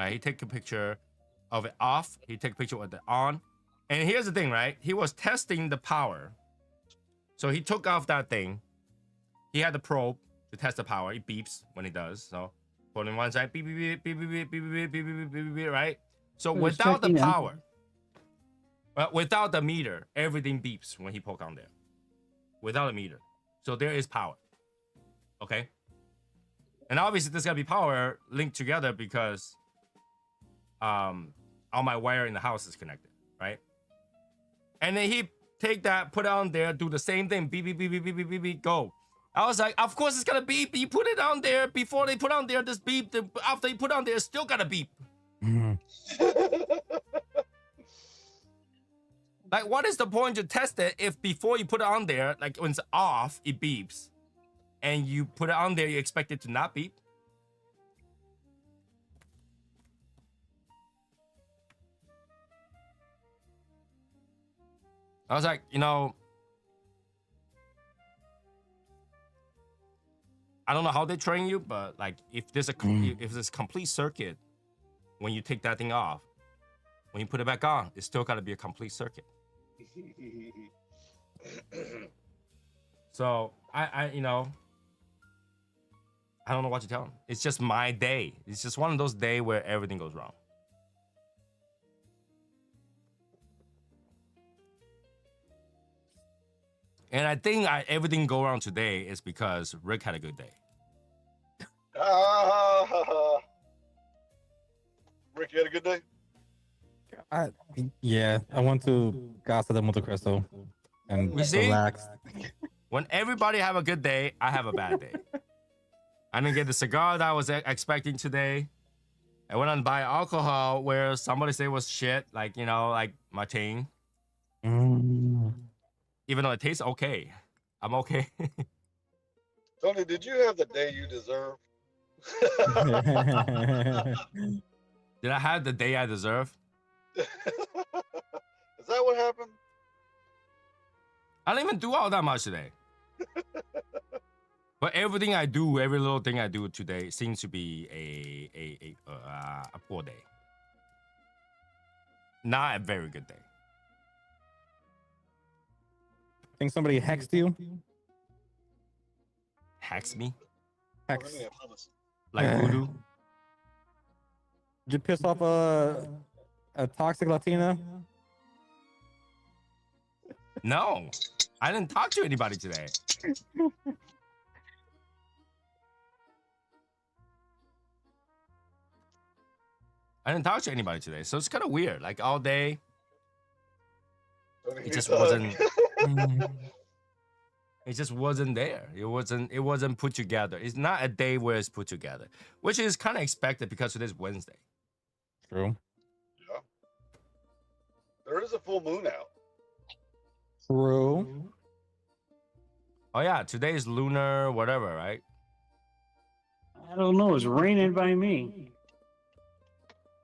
[SPEAKER 2] He took a picture of it off. He took a picture of it on. And here's the thing, right? He was testing the power. So he took off that thing. He had the probe to test the power. It beeps when it does. So put it on one side, beep, beep, beep, beep, beep, beep, beep, beep, beep, beep, beep, beep, right? So without the power, without the meter, everything beeps when he poke on there. Without a meter. So there is power. Okay? And obviously there's gotta be power linked together because all my wire in the house is connected, right? And then he take that, put it on there, do the same thing, beep, beep, beep, beep, beep, beep, beep, beep, go. I was like, of course it's gonna beep. You put it on there before they put on there this beep. After you put on there, it's still gotta beep. Like, what is the point to test it if before you put it on there, like when it's off, it beeps, and you put it on there, you expect it to not beep? I was like, you know, I don't know how they train you, but like, if there's a complete circuit when you take that thing off, when you put it back on, it's still got to be a complete circuit. So I you know, I don't know what to tell him. It's just my day. It's just one of those days where everything goes wrong. And I think everything go wrong today is because Rick had a good day.
[SPEAKER 4] Rick, you had a good day?
[SPEAKER 5] Yeah, I went to Casa de Monte Cristo and
[SPEAKER 2] You see?
[SPEAKER 5] relaxed.
[SPEAKER 2] When everybody have a good day, I have a bad day. I didn't get the cigar that I was expecting today. I went and buy alcohol where somebody said was shit, like, you know, like Martine.
[SPEAKER 5] Mm.
[SPEAKER 2] Even though it tastes okay. I'm okay.
[SPEAKER 4] Tony, did you have the day you deserve?
[SPEAKER 2] Did I have the day I deserve?
[SPEAKER 4] Is that what happened?
[SPEAKER 2] I didn't even do all that much today. But everything I do, every little thing I do today seems to be a poor day. Not a very good day.
[SPEAKER 5] Think somebody hexed you?
[SPEAKER 2] Hex me?
[SPEAKER 5] Hex.
[SPEAKER 4] I promise.
[SPEAKER 2] Like voodoo?
[SPEAKER 5] Did you piss off a toxic Latina?
[SPEAKER 2] No. I didn't talk to anybody today. I didn't talk to anybody today. So it's kind of weird. Like all day,
[SPEAKER 4] Tony
[SPEAKER 2] it just
[SPEAKER 4] needs a hug.
[SPEAKER 2] wasn't it just wasn't there. It wasn't put together. It's not a day where it's put together, which is kind of expected because today's Wednesday.
[SPEAKER 5] True.
[SPEAKER 4] Yeah. There is a full moon out.
[SPEAKER 5] True.
[SPEAKER 2] Oh yeah, today is lunar whatever, right?
[SPEAKER 3] I don't know. It's raining by me.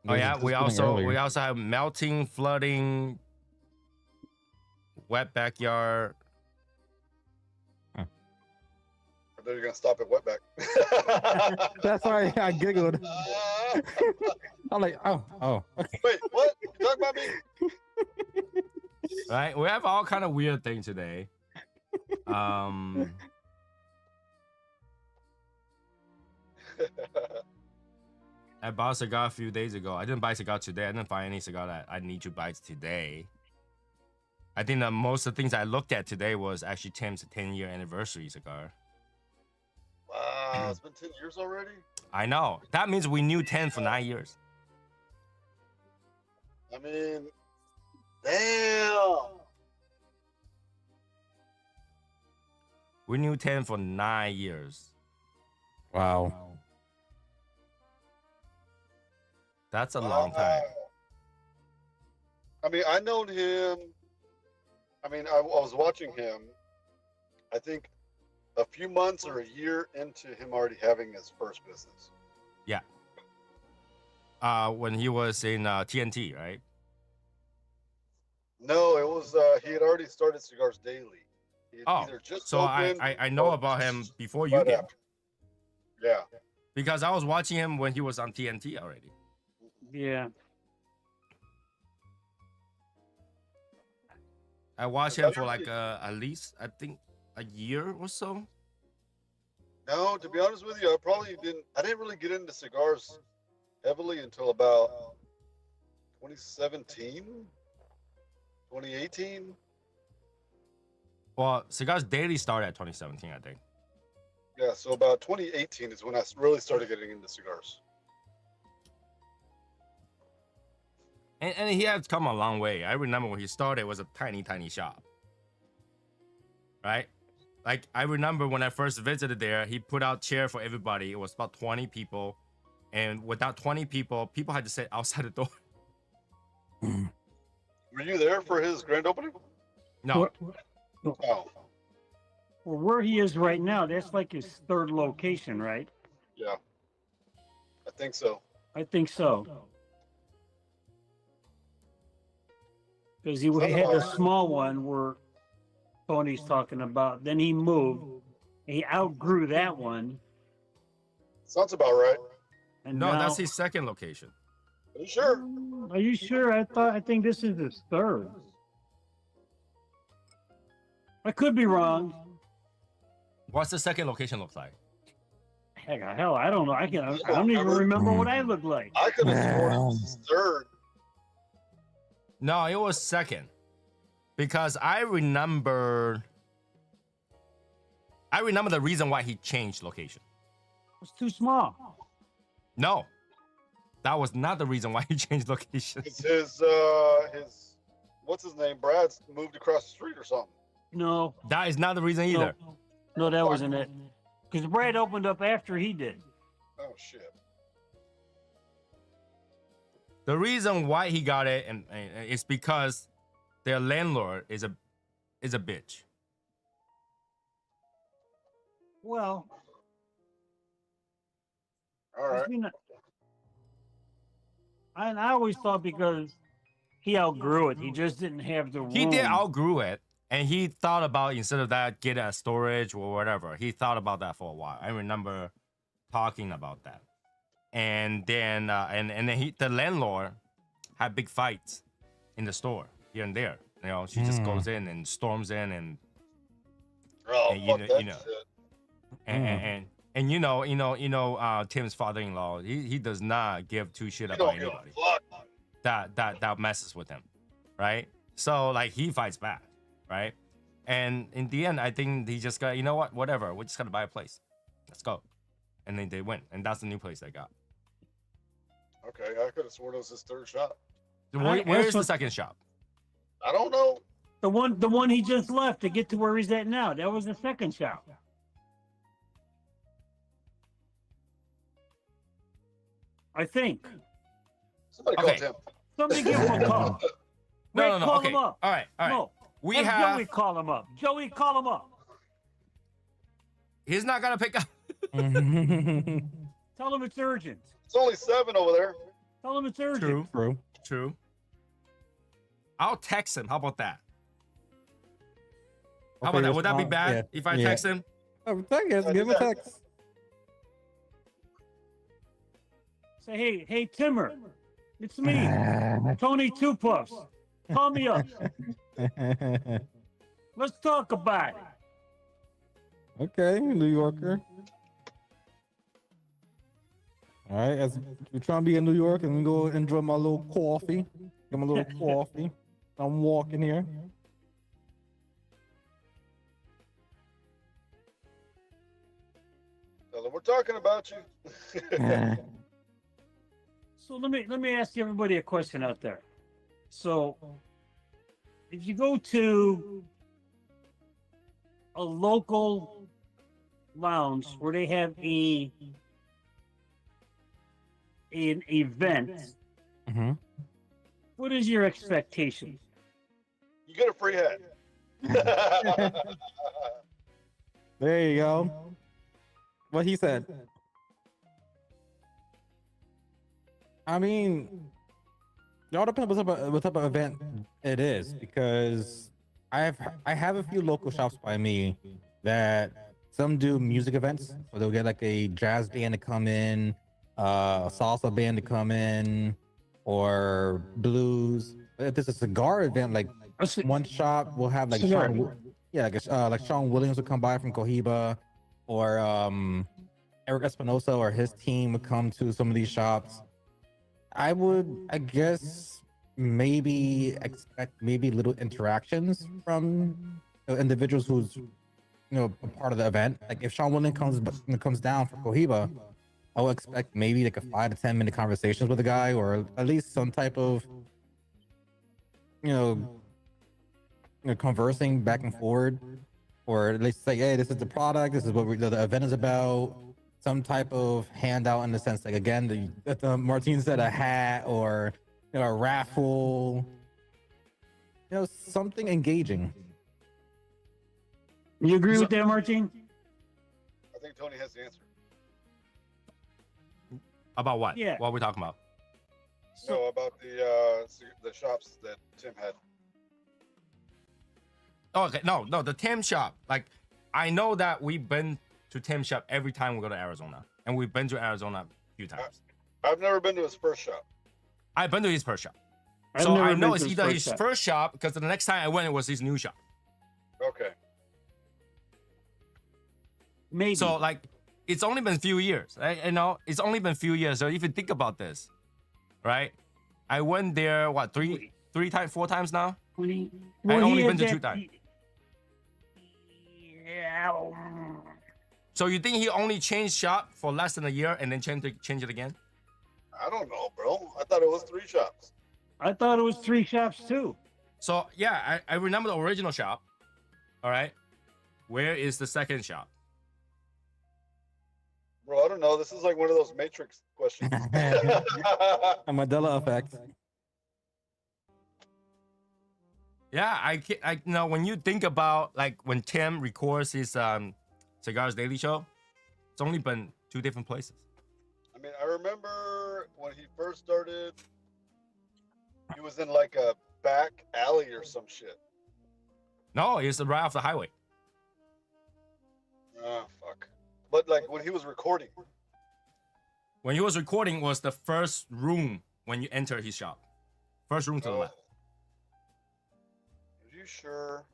[SPEAKER 2] Oh yeah,
[SPEAKER 5] Just
[SPEAKER 2] we
[SPEAKER 5] getting
[SPEAKER 2] also
[SPEAKER 5] earlier.
[SPEAKER 2] have melting, flooding, wet backyard.
[SPEAKER 4] I thought you were gonna stop at wetback.
[SPEAKER 5] That's why I giggled. I'm like, oh. Okay.
[SPEAKER 4] Wait, what? You talking about me?
[SPEAKER 2] Right? We have all kind of weird things today. I bought a cigar a few days ago. I didn't buy a cigar today. I didn't find any cigar that I need to buy today. I think that most of the things I looked at today was actually Tim's 10-year anniversary cigar.
[SPEAKER 4] Wow, it's been 10 years already?
[SPEAKER 2] I know. That means we knew 10 for 9 years.
[SPEAKER 4] I mean, damn.
[SPEAKER 2] We knew 10 for 9 years.
[SPEAKER 5] Wow.
[SPEAKER 2] That's a long time.
[SPEAKER 4] I mean, I known him. I mean, I was watching him, I think a few months or a year into him already having his first business.
[SPEAKER 2] Yeah. When he was in TNT, right?
[SPEAKER 4] No, it was, he had already started Cigars Daily. He had
[SPEAKER 2] Oh,
[SPEAKER 4] either just
[SPEAKER 2] so
[SPEAKER 4] opened
[SPEAKER 2] I know
[SPEAKER 4] or
[SPEAKER 2] about him before you
[SPEAKER 4] right
[SPEAKER 2] did.
[SPEAKER 4] after. Yeah.
[SPEAKER 2] Because I was watching him when he was on TNT already.
[SPEAKER 3] Yeah.
[SPEAKER 2] I watched him for like at least, I think, a year or so.
[SPEAKER 4] No, to be honest with you, I didn't really get into cigars heavily until about 2017, 2018.
[SPEAKER 2] Well, Cigars Daily started at 2017, I think.
[SPEAKER 4] Yeah, so about 2018 is when I really started getting into cigars.
[SPEAKER 2] And he has come a long way. I remember when he started, it was a tiny, tiny shop. Right? Like, I remember when I first visited there, he put out chair for everybody. It was about 20 people. And without 20 people, people had to sit outside the door.
[SPEAKER 4] Were you there for his grand opening?
[SPEAKER 2] No.
[SPEAKER 4] Oh,
[SPEAKER 3] Well, where he is right now, that's like his third location, right?
[SPEAKER 4] yeah. I think so.
[SPEAKER 3] I think so. Because he
[SPEAKER 4] Sounds
[SPEAKER 3] had
[SPEAKER 4] about
[SPEAKER 3] a
[SPEAKER 4] right.
[SPEAKER 3] small one where Tony's talking about. Then he moved. He outgrew that one.
[SPEAKER 4] Sounds about right.
[SPEAKER 3] And
[SPEAKER 2] No,
[SPEAKER 3] now,
[SPEAKER 2] that's his second location.
[SPEAKER 4] Are you sure?
[SPEAKER 3] Are you sure? I think this is his third. I could be wrong.
[SPEAKER 2] What's the second location look like?
[SPEAKER 3] Hell, I don't know. I don't even remember what I look like.
[SPEAKER 4] I could have sworn it was his third.
[SPEAKER 2] No, it was second. Because I remember the reason why he changed location.
[SPEAKER 3] It's too small.
[SPEAKER 2] No. That was not the reason why he changed location.
[SPEAKER 4] It's his what's his name? Brad's moved across the street or something.
[SPEAKER 3] No,
[SPEAKER 2] That is not the reason either.
[SPEAKER 3] no, that wasn't it. Because Brad opened up after he did.
[SPEAKER 4] Oh shit.
[SPEAKER 2] The reason why he got it and it's because their landlord is a bitch.
[SPEAKER 3] Well,
[SPEAKER 4] All right.
[SPEAKER 3] I always thought because he outgrew it, he just didn't have the room.
[SPEAKER 2] He did outgrew it, and he thought about instead of that get a storage or whatever. He thought about that for a while. I remember talking about that, and then the landlord had big fights in the store here and there. You know, she just goes in and storms in and
[SPEAKER 4] Oh,
[SPEAKER 2] and
[SPEAKER 4] fuck that shit.
[SPEAKER 2] and Tim's father-in-law, he does not give two shit
[SPEAKER 4] You
[SPEAKER 2] about
[SPEAKER 4] don't give a
[SPEAKER 2] anybody
[SPEAKER 4] fuck.
[SPEAKER 2] that messes with him, right? So like he fights back, right? And in the end, I think he just got, you know what, whatever, we just gotta buy a place, let's go, and then they went, and that's the new place they got.
[SPEAKER 4] Okay, I could have sworn it was his third shot.
[SPEAKER 2] Where's the second shop?
[SPEAKER 4] I don't know.
[SPEAKER 3] The one he just left to get to where he's at now. That was the second shop. I think.
[SPEAKER 4] Somebody
[SPEAKER 2] Okay.
[SPEAKER 4] called him.
[SPEAKER 3] Somebody give him a call. Ray,
[SPEAKER 2] No.
[SPEAKER 3] call
[SPEAKER 2] Okay,
[SPEAKER 3] him up.
[SPEAKER 2] all right.
[SPEAKER 3] No,
[SPEAKER 2] We
[SPEAKER 3] have
[SPEAKER 2] have.
[SPEAKER 3] Joey call him up. Joey, call him up.
[SPEAKER 2] He's not gonna pick up.
[SPEAKER 3] Tell him it's urgent.
[SPEAKER 4] It's only 7 over there.
[SPEAKER 3] Tell him it's urgent.
[SPEAKER 2] True. I'll text him. How about that? How about that? Would that be bad if I text him?
[SPEAKER 5] Oh, give him a text.
[SPEAKER 3] Say, hey, Timmer, it's me, Tony Two Puffs. Call me up. Let's talk about it.
[SPEAKER 5] Okay, New Yorker. All right, as we're trying to be in New York and we go enjoy my little coffee. Get my little coffee. I'm walking here.
[SPEAKER 4] Tell them we're talking about you.
[SPEAKER 3] So let me ask everybody a question out there. So if you go to a local lounge where they have an event,
[SPEAKER 5] Mm-hmm.
[SPEAKER 3] what is your expectation?
[SPEAKER 4] You get a free hat.
[SPEAKER 5] There you go. What he said. I mean, it all depends what type of event it is, because I have a few local shops by me that some do music events, so they'll get like a jazz band to come in, a salsa band to come in, or blues. If there's a cigar event, like one shop will have like like Sean Williams would come by from Cohiba, or Eric Espinosa or his team would come to some of these shops. I guess, maybe expect little interactions from individuals who's a part of the event. Like if Sean Williams comes down for Cohiba, I would expect maybe like a 5 to 10 minute conversations with the guy, or at least some type of conversing back and forward, or at least say, hey, this is the product, this is what the event is about. Some type of handout, in the sense, like again, the Martin said, a hat or a raffle, something engaging.
[SPEAKER 3] You agree with that, Martin?
[SPEAKER 4] I think Tony has the answer.
[SPEAKER 2] About what?
[SPEAKER 3] Yeah.
[SPEAKER 2] What are we talking about?
[SPEAKER 4] So about the shops that Tim had.
[SPEAKER 2] Oh, okay. No, the Tim shop. Like, I know that we've been to Tim shop every time we go to Arizona, and we've been to Arizona a few times.
[SPEAKER 4] I've never been to his first shop.
[SPEAKER 2] I've been to his first shop,
[SPEAKER 3] I've
[SPEAKER 2] so
[SPEAKER 3] never
[SPEAKER 2] I know
[SPEAKER 3] been
[SPEAKER 2] it's
[SPEAKER 3] to
[SPEAKER 2] either his
[SPEAKER 3] shop.
[SPEAKER 2] first shop, because the next time I went, it was his new shop.
[SPEAKER 4] Okay.
[SPEAKER 3] Maybe.
[SPEAKER 2] So like, it's only been a few years. It's only been a few years. So if you think about this, right? I went there three times, 4 times now. I only been to 2 times.
[SPEAKER 3] Yeah.
[SPEAKER 2] So you think he only changed shop for less than a year and then change it again?
[SPEAKER 4] I don't know, bro. I thought it was 3 shops.
[SPEAKER 3] I thought it was 3 shops too.
[SPEAKER 2] So yeah, I remember the original shop. All right, where is the second shop?
[SPEAKER 4] Bro, I don't know. This is like one of those Matrix questions.
[SPEAKER 5] A Mandela effect.
[SPEAKER 2] Yeah, I know when you think about like when Tim records his Cigars Daily Show, it's only been 2 different places.
[SPEAKER 4] I mean, I remember when he first started, he was in like a back alley or some shit.
[SPEAKER 2] No, it's right off the highway.
[SPEAKER 4] Ah, fuck. But like when he was recording.
[SPEAKER 2] When he was recording, was the first room when you enter his shop. First room to the left.
[SPEAKER 4] Are you sure?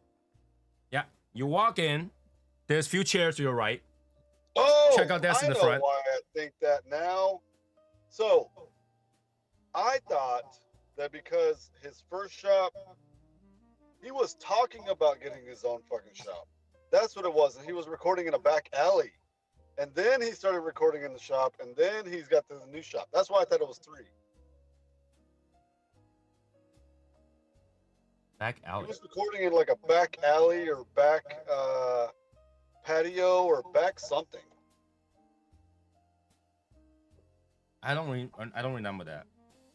[SPEAKER 2] Yeah, you walk in. There's few chairs to your right.
[SPEAKER 4] Oh,
[SPEAKER 2] Check out this in the
[SPEAKER 4] I know
[SPEAKER 2] front.
[SPEAKER 4] why I think that now. So, I thought that because his first shop, he was talking about getting his own fucking shop. That's what it was. And he was recording in a back alley. And then he started recording in the shop. And then he's got the new shop. That's why I thought it was 3.
[SPEAKER 2] Back
[SPEAKER 4] He
[SPEAKER 2] alley.
[SPEAKER 4] was recording in like a back alley or back patio or back something.
[SPEAKER 2] I don't remember that.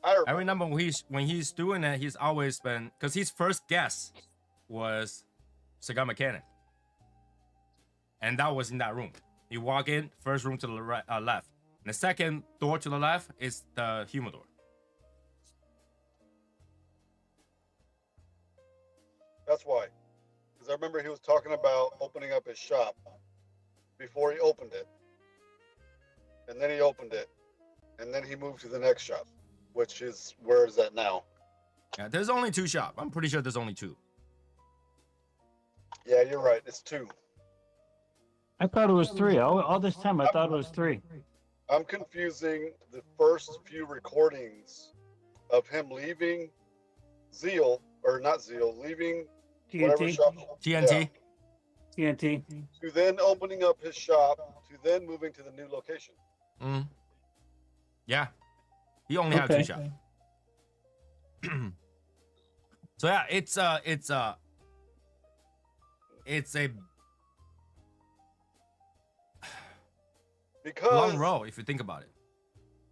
[SPEAKER 4] I
[SPEAKER 2] I remember when he's doing that, he's always been, because his first guest was Cigar Mechanic, and that was in that room. You walk in, first room to the left, and the second door to the left is the humidor.
[SPEAKER 4] That's why. Because I remember he was talking about opening up his shop before he opened it. And then he opened it. And then he moved to the next shop, which is, where is that now?
[SPEAKER 2] Yeah, there's only 2 shops. I'm pretty sure there's only 2.
[SPEAKER 4] Yeah, you're right. It's 2.
[SPEAKER 3] I thought it was 3. All this time I thought it was 3.
[SPEAKER 4] I'm confusing the first few recordings of him leaving Zeal, or not Zeal, leaving whatever
[SPEAKER 3] TNT.
[SPEAKER 4] shop.
[SPEAKER 2] TNT.
[SPEAKER 4] Yeah,
[SPEAKER 3] TNT.
[SPEAKER 4] to then opening up his shop, to then moving to the new location.
[SPEAKER 2] Mm. Yeah, he only had 2
[SPEAKER 3] Okay.
[SPEAKER 2] shops. So yeah, it's a
[SPEAKER 4] Because
[SPEAKER 2] long road if you think about it.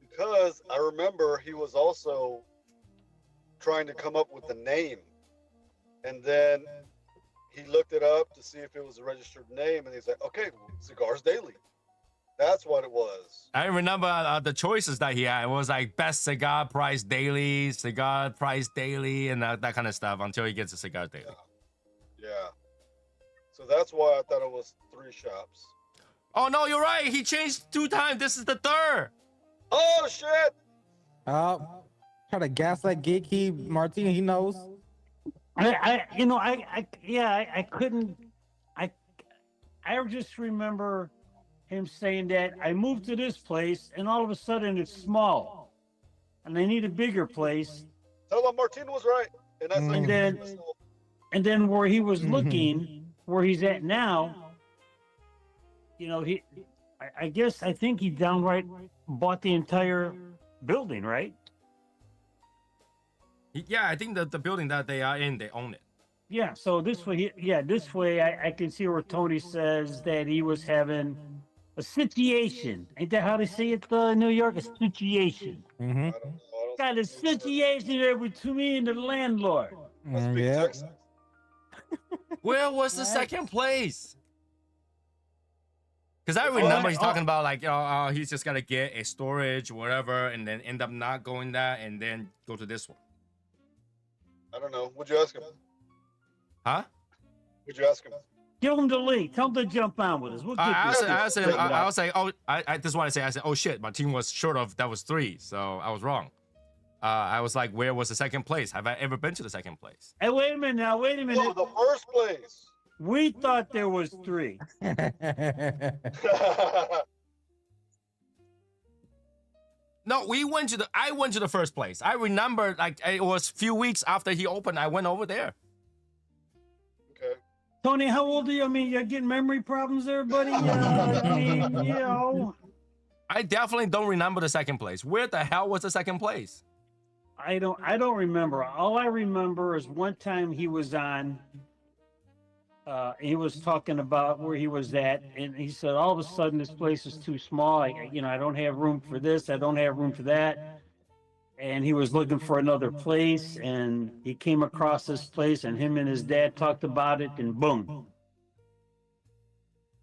[SPEAKER 4] Because I remember he was also trying to come up with the name. And then he looked it up to see if it was a registered name. And he's like, okay, Cigars Daily. That's what it was.
[SPEAKER 2] I remember the choices that he had. It was like best cigar price daily, cigar price daily, and that kind of stuff until he gets a cigar daily.
[SPEAKER 4] Yeah. So that's why I thought it was 3 shops.
[SPEAKER 2] Oh no, you're right. He changed 2 times. This is the 3rd.
[SPEAKER 4] Oh, shit.
[SPEAKER 5] Try to gaslight Geeky Martin. He knows.
[SPEAKER 3] I couldn't. I just remember him saying that I moved to this place and all of a sudden it's small, and I need a bigger place.
[SPEAKER 4] Tell him Martin was right. And that's
[SPEAKER 3] And then, and then where he was looking, where he's at now, you know, I think he downright bought the entire building, right?
[SPEAKER 2] Yeah, I think that the building that they are in, they own it.
[SPEAKER 3] Yeah. So this way, I can see where Tony says that he was having a situation. Ain't that how they say it in New York? A situation.
[SPEAKER 5] Mm-hmm.
[SPEAKER 4] I don't know.
[SPEAKER 3] Got a situation there between me and the landlord.
[SPEAKER 4] I speak
[SPEAKER 5] Yeah.
[SPEAKER 4] Texas.
[SPEAKER 2] Where was the second place? Because I remember he's talking about like, he's just gotta get a storage, whatever, and then end up not going that, and then go to this one.
[SPEAKER 4] I don't know. Would you ask him?
[SPEAKER 2] Huh?
[SPEAKER 4] Would you ask him?
[SPEAKER 3] Give him the link. Tell him to jump on with us. We'll get
[SPEAKER 2] I
[SPEAKER 3] this.
[SPEAKER 2] was like, oh, this is what I say. I said, oh shit, my team was short of, that was 3, so I was wrong. I was like, where was the second place? Have I ever been to the second place?
[SPEAKER 3] Hey, wait a minute now. Wait a
[SPEAKER 4] Oh,
[SPEAKER 3] minute.
[SPEAKER 4] the first place.
[SPEAKER 3] We thought there was 3.
[SPEAKER 2] No, I went to the first place. I remember like it was a few weeks after he opened, I went over there.
[SPEAKER 4] Okay.
[SPEAKER 3] Tony, how old are you? I mean, you're getting memory problems there, buddy. I mean, you know.
[SPEAKER 2] I definitely don't remember the second place. Where the hell was the second place?
[SPEAKER 3] I don't remember. All I remember is one time he was on. He was talking about where he was at, and he said, all of a sudden, this place is too small. I don't have room for this. I don't have room for that. And he was looking for another place, and he came across this place, and him and his dad talked about it, and boom.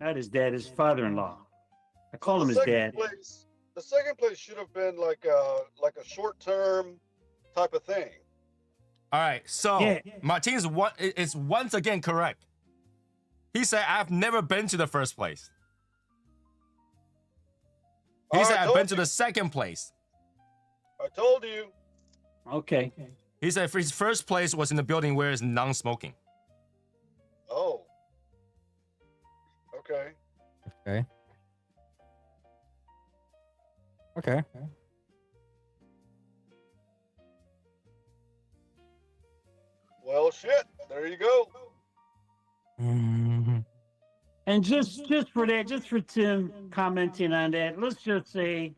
[SPEAKER 3] Not his dad, his father-in-law. I call him his dad.
[SPEAKER 4] The second place should have been like a short-term type of thing.
[SPEAKER 2] All right, so
[SPEAKER 3] Yeah.
[SPEAKER 2] Martinez is once again correct. He said, I've never been to the first place. He
[SPEAKER 4] All
[SPEAKER 2] said,
[SPEAKER 4] right,
[SPEAKER 2] I've
[SPEAKER 4] told
[SPEAKER 2] been to
[SPEAKER 4] you.
[SPEAKER 2] the second place.
[SPEAKER 4] I told you.
[SPEAKER 3] Okay.
[SPEAKER 2] He said his first place was in the building where it's non-smoking.
[SPEAKER 4] Oh. Okay.
[SPEAKER 5] Okay. Okay.
[SPEAKER 4] Well, shit. There you go.
[SPEAKER 5] Mhm.
[SPEAKER 3] And just for that, just for Tim commenting on that, let's just say,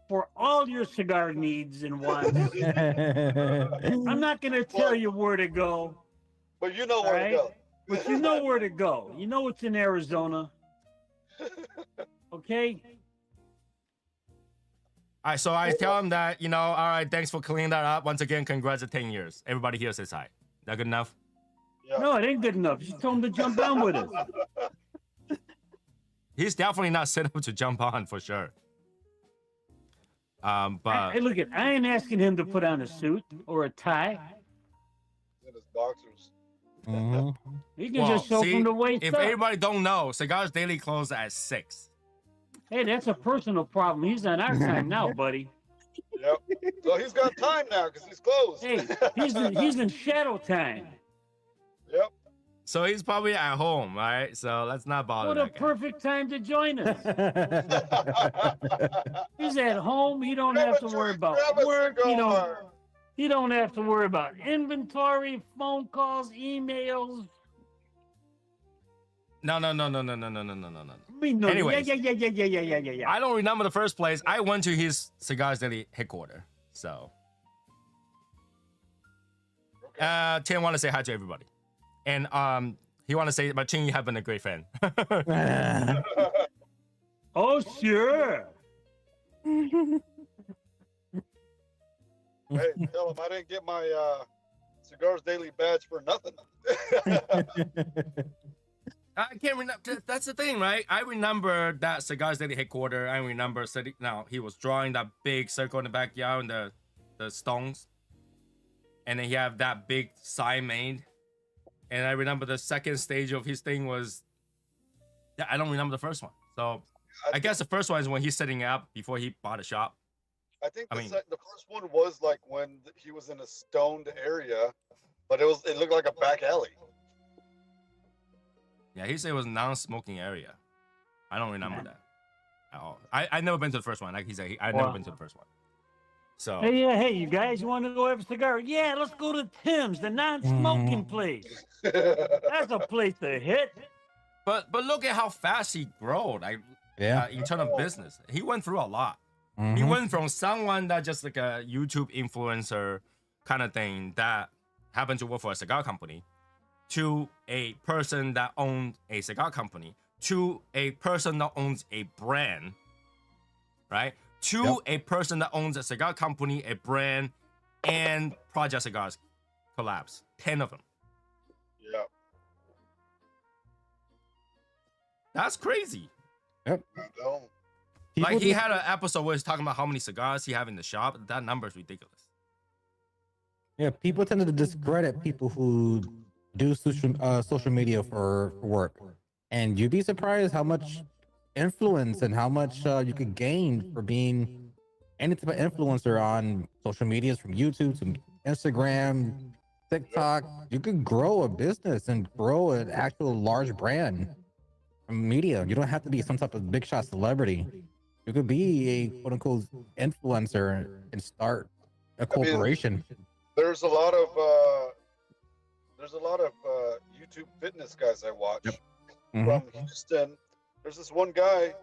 [SPEAKER 3] for all your cigar needs and wants, I'm not going to tell you where to go,
[SPEAKER 4] But you know where
[SPEAKER 3] Right.
[SPEAKER 4] to go.
[SPEAKER 3] but you know where to go. You know it's in Arizona. Okay?
[SPEAKER 2] All right, so I tell him that, all right, thanks for cleaning that up. Once again, congrats at 10 years. Everybody here says hi. That good enough?
[SPEAKER 4] Yeah.
[SPEAKER 3] No, it ain't good enough. Just told him to jump on with us.
[SPEAKER 2] He's definitely not set up to jump on for sure. But
[SPEAKER 3] Hey, look it. I ain't asking him to put on a suit or a tie.
[SPEAKER 4] In his boxers.
[SPEAKER 5] Mhm.
[SPEAKER 3] He can just show
[SPEAKER 2] see,
[SPEAKER 3] from the waist
[SPEAKER 2] if
[SPEAKER 3] up.
[SPEAKER 2] everybody don't know, Cigars Daily closed at 6.
[SPEAKER 3] Hey, that's a personal problem. He's on our time now, buddy.
[SPEAKER 4] Yep. So he's got time now because he's closed.
[SPEAKER 3] Hey, he's in shadow time.
[SPEAKER 4] Yep.
[SPEAKER 2] So he's probably at home, right? So let's not bother
[SPEAKER 3] What a
[SPEAKER 2] that guy.
[SPEAKER 3] perfect time to join us. He's at home. He don't have to worry about
[SPEAKER 4] Grab a
[SPEAKER 3] work.
[SPEAKER 4] cigar.
[SPEAKER 3] He don't have to worry about inventory, phone calls, emails.
[SPEAKER 2] No.
[SPEAKER 3] Me no.
[SPEAKER 2] Anyways.
[SPEAKER 3] Yeah.
[SPEAKER 2] I don't remember the first place. I went to his Cigars Daily headquarters. So, Tim want to say hi to everybody. And he want to say, but Ching, you have been a great fan.
[SPEAKER 3] Oh, sure.
[SPEAKER 4] Hey, tell him I didn't get my Cigars Daily badge for nothing.
[SPEAKER 2] I can't remember. That's the thing, right? I remember that Cigars Daily headquarters. I remember sitting. Now he was drawing that big circle in the backyard and the stones, and then he have that big sign made. And I remember the second stage of his thing was. Yeah, I don't remember the first one. So I guess the first one is when he's setting up before he bought a shop.
[SPEAKER 4] I think
[SPEAKER 2] I mean-
[SPEAKER 4] the first one was like when he was in a stoned area, but it looked like a back alley.
[SPEAKER 2] Yeah, he said it was non-smoking area. I don't remember that at all. I never been to the first one. Like he said, I never
[SPEAKER 3] Wow.
[SPEAKER 2] been to the first one. So
[SPEAKER 3] Hey, you guys want to go have a cigar? Yeah, let's go to Tim's, the non-smoking place. That's a place to hit.
[SPEAKER 2] but look at how fast he growed.
[SPEAKER 5] Yeah.
[SPEAKER 2] In terms of business, he went through a lot. He
[SPEAKER 5] Mhm.
[SPEAKER 2] went from someone that just like a YouTube influencer kind of thing that happened to work for a cigar company, to a person that owns a cigar company, to a person that owns a brand, right? To
[SPEAKER 5] Yep.
[SPEAKER 2] a person that owns a cigar company, a brand, and Project Cigars collabs. 10 of them.
[SPEAKER 4] Yeah.
[SPEAKER 2] That's crazy.
[SPEAKER 4] No.
[SPEAKER 2] Like
[SPEAKER 5] People
[SPEAKER 2] he
[SPEAKER 5] just-
[SPEAKER 2] had an episode where he's talking about how many cigars he have in the shop. That number is ridiculous.
[SPEAKER 5] Yeah, people tend to discredit people who do social media for work, and you'd be surprised how much influence and how much you could gain for being any type of influencer on social medias, from YouTube to Instagram, TikTok. You could grow a business and grow an actual large brand from media. You don't have to be some type of big shot celebrity. You could be a quote unquote influencer and start a corporation.
[SPEAKER 4] There's a lot of YouTube fitness guys I watch
[SPEAKER 5] Mhm.
[SPEAKER 4] from Houston. There's this one guy.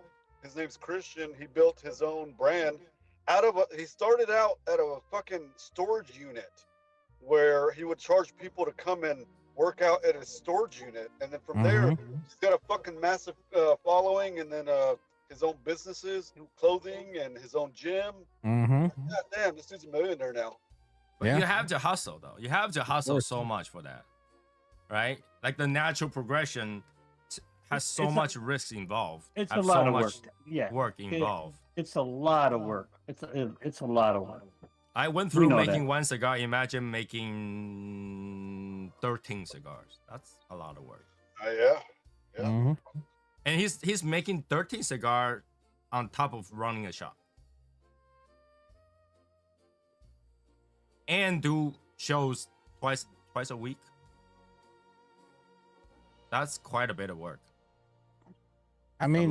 [SPEAKER 4] his name's Christian. He built his own brand he started out at a fucking storage unit where he would charge people to come and work out at his storage unit, and then from there he's got a fucking massive following, and then his own businesses, clothing, and his own gym. God damn, this dude's a millionaire now.
[SPEAKER 2] But you have to hustle though. You have to hustle so much for that, right? Like the natural progression has so much risk involved.
[SPEAKER 3] It's a lot of work.
[SPEAKER 2] Work involved.
[SPEAKER 3] It's a lot of work. It's a lot of work.
[SPEAKER 2] I went through making one cigar. Imagine making 13 cigars. That's a lot of work.
[SPEAKER 4] Yeah.
[SPEAKER 2] And he's making 13 cigars on top of running a shop. And do shows twice a week. That's quite a bit of work.
[SPEAKER 5] I mean,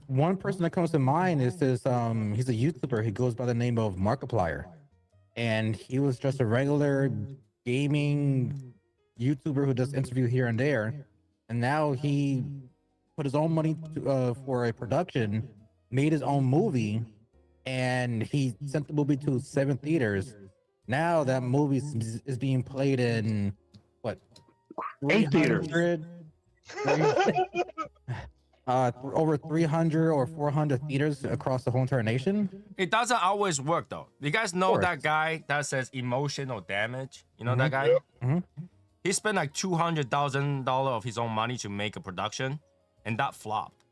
[SPEAKER 5] one person that comes to mind is this. He's a YouTuber. He goes by the name of Markiplier, and he was just a regular gaming YouTuber who does interview here and there, and now he put his own money for a production, made his own movie, and he sent the movie to 7 theaters. Now that movie is being played in what
[SPEAKER 3] 8 theaters.
[SPEAKER 5] Over 300 or 400 theaters across the whole entire nation.
[SPEAKER 2] It doesn't always work though. You guys know that guy that says emotional damage? You know that guy? He spent like $200,000 of his own money to make a production, and that flopped.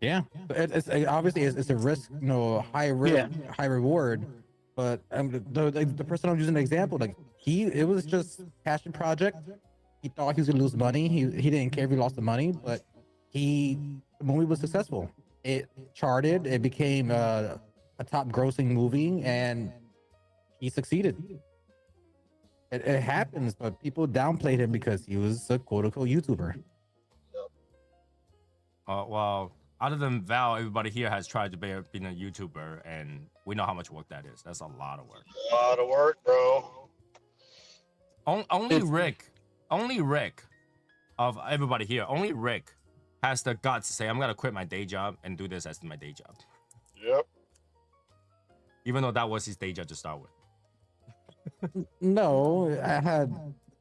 [SPEAKER 5] Yeah, it's obviously it's a risk, high risk, high reward. But the person I'm using an example, like it was just passion project. He thought he was gonna lose money. He didn't care if he lost the money, but the movie was successful. It charted. It became a top grossing movie, and he succeeded. It happens, but people downplayed him because he was a quote unquote YouTuber.
[SPEAKER 2] Well, other than Val, everybody here has tried to be a YouTuber, and we know how much work that is. That's a lot of work.
[SPEAKER 4] A lot of work, bro.
[SPEAKER 2] Only Rick of everybody here, only Rick has the guts to say, I'm gonna quit my day job and do this as my day job.
[SPEAKER 4] Yep.
[SPEAKER 2] Even though that was his day job to start with.
[SPEAKER 5] No, I had,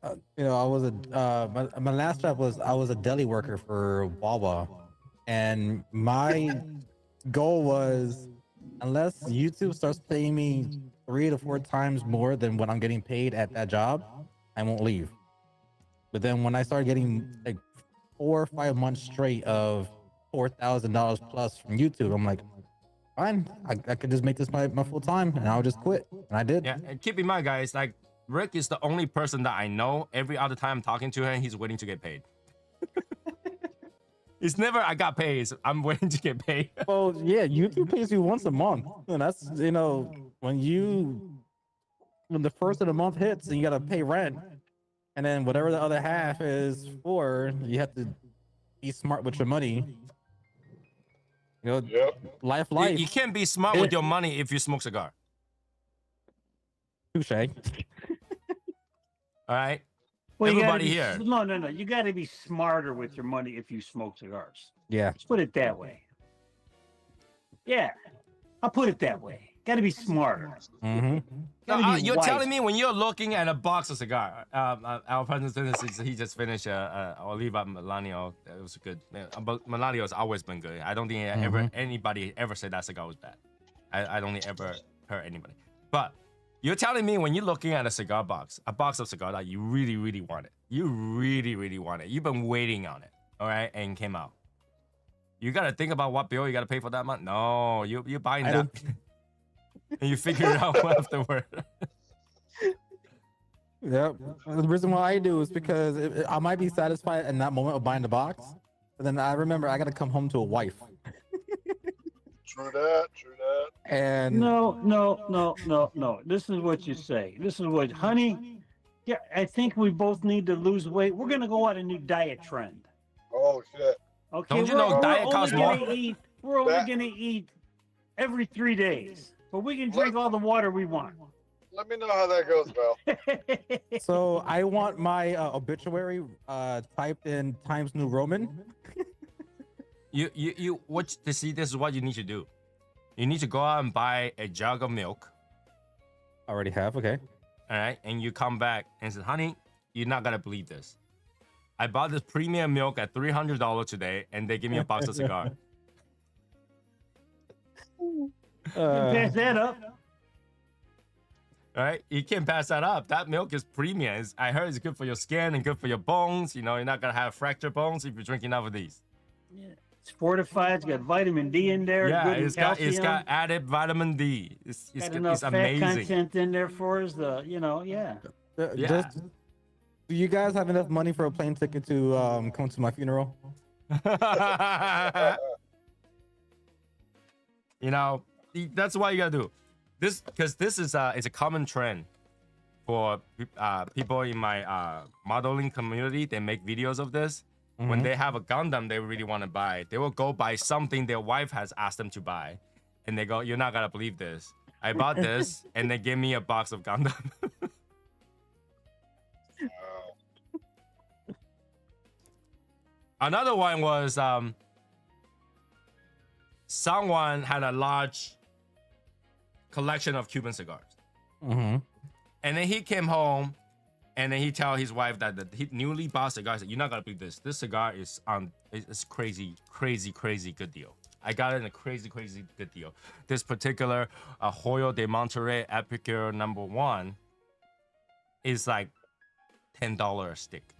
[SPEAKER 5] I was my last job was I was a deli worker for Wawa, and my goal was, unless YouTube starts paying me 3 to 4 times more than what I'm getting paid at that job, I won't leave. But then when I started getting like 4 or 5 months straight of $4,000 plus from YouTube, I'm like, fine, I could just make this my full time, and I'll just quit. And I did.
[SPEAKER 2] Yeah, and keep in mind, guys, like Rick is the only person that I know. Every other time I'm talking to him, he's waiting to get paid. It's never I got paid. I'm waiting to get paid.
[SPEAKER 5] Well, yeah, YouTube pays you once a month, and that's when the first of the month hits and you gotta pay rent. And then whatever the other half is for, you have to be smart with your money. Life.
[SPEAKER 2] You can't be smart with your money if you smoke cigar.
[SPEAKER 5] Touche.
[SPEAKER 2] All right?
[SPEAKER 3] Well,
[SPEAKER 2] everybody here.
[SPEAKER 3] No. You got to be smarter with your money if you smoke cigars.
[SPEAKER 5] Yeah.
[SPEAKER 3] Let's put it that way. Yeah. I'll put it that way. Got to be smarter.
[SPEAKER 2] You're telling me when you're looking at a box of cigar, our president, he just finished Oliva Melanio. It was good. But Melanio has always been good. I don't think anybody ever said that cigar was bad. I don't think ever heard anybody. But you're telling me when you're looking at a box of cigar that you really, really want it. You really, really want it. You've been waiting on it, all right, and came out. You got to think about what bill you got to pay for that month. No, you're buying that. And you figure it out afterward.
[SPEAKER 5] Yep. The reason why I do is because I might be satisfied in that moment of buying the box, but then I remember I got to come home to a wife.
[SPEAKER 4] True that.
[SPEAKER 5] And
[SPEAKER 3] No. This is what you say. This is what, honey. Yeah, I think we both need to lose weight. We're gonna go on a new diet trend.
[SPEAKER 4] Oh shit.
[SPEAKER 3] Okay.
[SPEAKER 2] Don't you know diet costs more?
[SPEAKER 3] We're only gonna eat every 3 days, but we can drink all the water we want.
[SPEAKER 4] Let me know how that goes, Val.
[SPEAKER 5] So I want my obituary typed in Times New Roman.
[SPEAKER 2] what to see? This is what you need to do. You need to go out and buy a jug of milk.
[SPEAKER 5] Already have. Okay.
[SPEAKER 2] All right, and you come back and say, honey, you're not gonna believe this. I bought this premium milk at $300 today, and they give me a box of cigar.
[SPEAKER 3] Pass that up.
[SPEAKER 2] All right, you can't pass that up. That milk is premium. I heard it's good for your skin and good for your bones. You know, you're not gonna have fractured bones if you drink enough of these.
[SPEAKER 3] Yeah. It's fortified. It's got vitamin D in there.
[SPEAKER 2] Yeah,
[SPEAKER 3] good in
[SPEAKER 2] it's got
[SPEAKER 3] calcium.
[SPEAKER 2] added vitamin D.
[SPEAKER 3] Got enough
[SPEAKER 2] it's
[SPEAKER 3] fat
[SPEAKER 2] amazing.
[SPEAKER 3] content in there for us. Yeah.
[SPEAKER 2] Yeah.
[SPEAKER 5] Do you guys have enough money for a plane ticket to come to my funeral?
[SPEAKER 2] You know, that's what you gotta do. This because this is it's a common trend for people in my modeling community. They make videos of this. When they have a Gundam they really want to buy, they will go buy something their wife has asked them to buy, and they go, "You're not gonna believe this. I bought this," and they give me a box of Gundam. Another one was someone had a large collection of Cuban cigars. And then he came home and then he tell his wife that he newly bought cigars. You're not gonna believe this. This cigar is it's crazy good deal. I got it in a crazy good deal. This particular Hoyo de Monterrey Epicure #1 is like $10 a stick.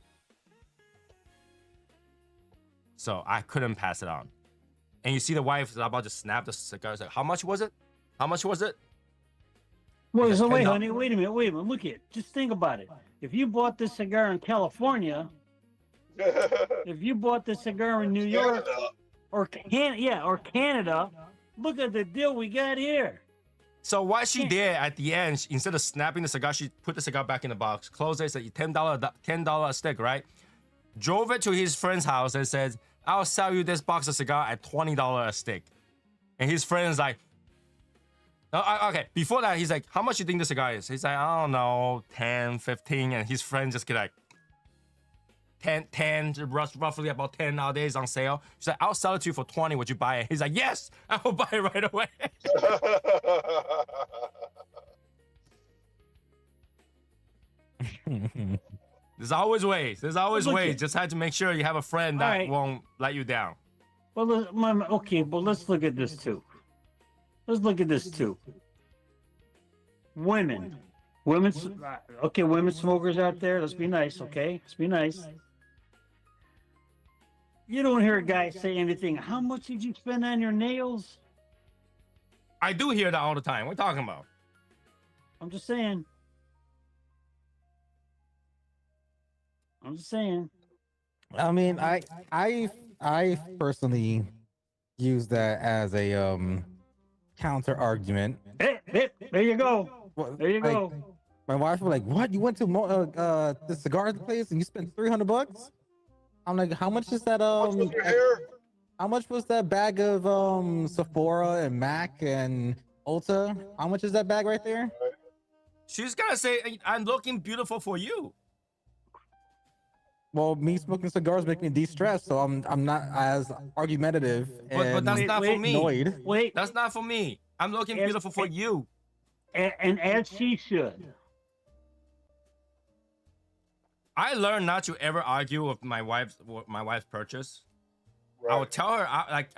[SPEAKER 2] So I couldn't pass it on. And you see the wife is about to snap the cigar. Like, how much was it? How much was it?
[SPEAKER 3] Well, so wait,
[SPEAKER 2] $10.
[SPEAKER 3] honey, wait a minute. Look at it. Just think about it. If you bought this cigar in California, if you bought this cigar in New York or Canada, look at the deal we got here.
[SPEAKER 2] So what she did at the end, instead of snapping the cigar, she put the cigar back in the box, closed it, said $10 a stick, right? Drove it to his friend's house and said, "I'll sell you this box of cigar at $20 a stick." And his friend's like, okay, before that, he's like, "How much you think the cigar is?" He's like, "I don't know, 10, 15. And his friend just get like, 10, roughly about 10 nowadays on sale. She's like, "I'll sell it to you for 20. Would you buy it?" He's like, "Yes, I will buy it right away." There's always ways. Just had to make sure you have a friend that won't let you down.
[SPEAKER 3] Well, let's look at this too. Women smokers out there. Let's be nice, okay? Let's be nice. You don't hear a guy say anything. How much did you spend on your nails?
[SPEAKER 2] I do hear that all the time. What are you talking about?
[SPEAKER 3] I'm just saying.
[SPEAKER 5] I mean, I personally use that as a counter argument.
[SPEAKER 3] There you go. There you go.
[SPEAKER 5] My wife was like, "What? You went to the cigar place and you spent $300?" I'm like, "How much is that? How much was that bag of Sephora and Mac and Ulta? How much is that bag right there?"
[SPEAKER 2] She's gonna say, "I'm looking beautiful for you."
[SPEAKER 5] Well, me smoking cigars make me de-stress, so I'm not as argumentative.
[SPEAKER 2] But that's not for me.
[SPEAKER 5] Annoyed.
[SPEAKER 3] Wait.
[SPEAKER 2] That's not for me. I'm looking beautiful for you.
[SPEAKER 3] And as she should.
[SPEAKER 2] I learned not to ever argue with my wife's purchase.
[SPEAKER 4] Right.
[SPEAKER 2] I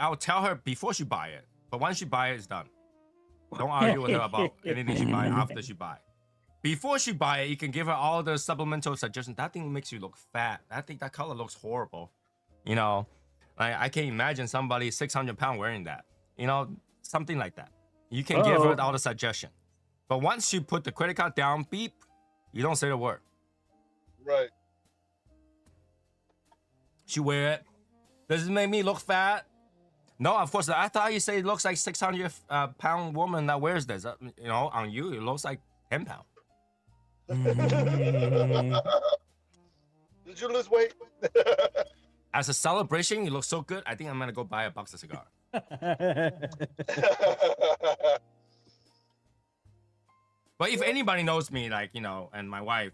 [SPEAKER 2] would tell her before she buy it. But once she buy it, it's done. Don't argue with her about anything she buy after she buy. Before she buy it, you can give her all the supplemental suggestions. That thing makes you look fat. That color looks horrible. You know, I can't imagine somebody 600 pounds wearing that. You know, something like that. You can give her all the suggestion. But once you put the credit card down, beep, you don't say the word.
[SPEAKER 4] Right.
[SPEAKER 2] She wear it. Does it make me look fat? No, of course. I thought you said it looks like 600 pound woman that wears this. You know, on you, it looks like 10 pounds.
[SPEAKER 4] Did you lose weight?
[SPEAKER 2] As a celebration, you look so good. I think I'm gonna go buy a box of cigar. But if anybody knows me, like, you know, and my wife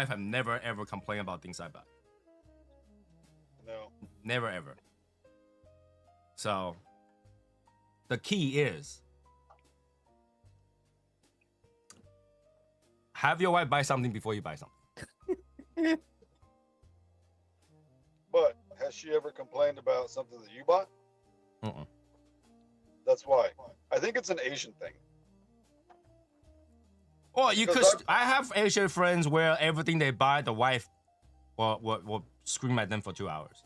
[SPEAKER 2] have never ever complained about things I buy.
[SPEAKER 4] No.
[SPEAKER 2] Never ever. So the key is have your wife buy something before you buy something.
[SPEAKER 4] But has she ever complained about something that you bought?
[SPEAKER 2] Mm-mm.
[SPEAKER 4] That's why. I think it's an Asian thing.
[SPEAKER 2] Or you could.
[SPEAKER 4] Because
[SPEAKER 2] I have Asian friends where everything they buy, the wife will scream at them for 2 hours.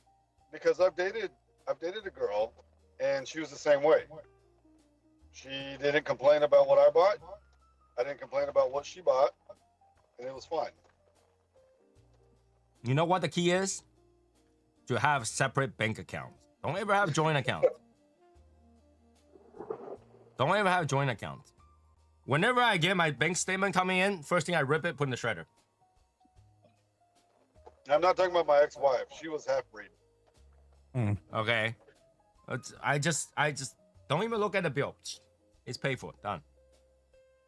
[SPEAKER 4] Because I've dated a girl, and she was the same way. She didn't complain about what I bought. I didn't complain about what she bought, and it was fine.
[SPEAKER 2] You know what the key is? To have separate bank accounts. Don't ever have joint accounts. Don't ever have joint accounts. Whenever I get my bank statement coming in, first thing I rip it, put in the shredder.
[SPEAKER 4] I'm not talking about my ex-wife. She was half-breed.
[SPEAKER 2] Okay. I just don't even look at the bill. It's paid for. Done.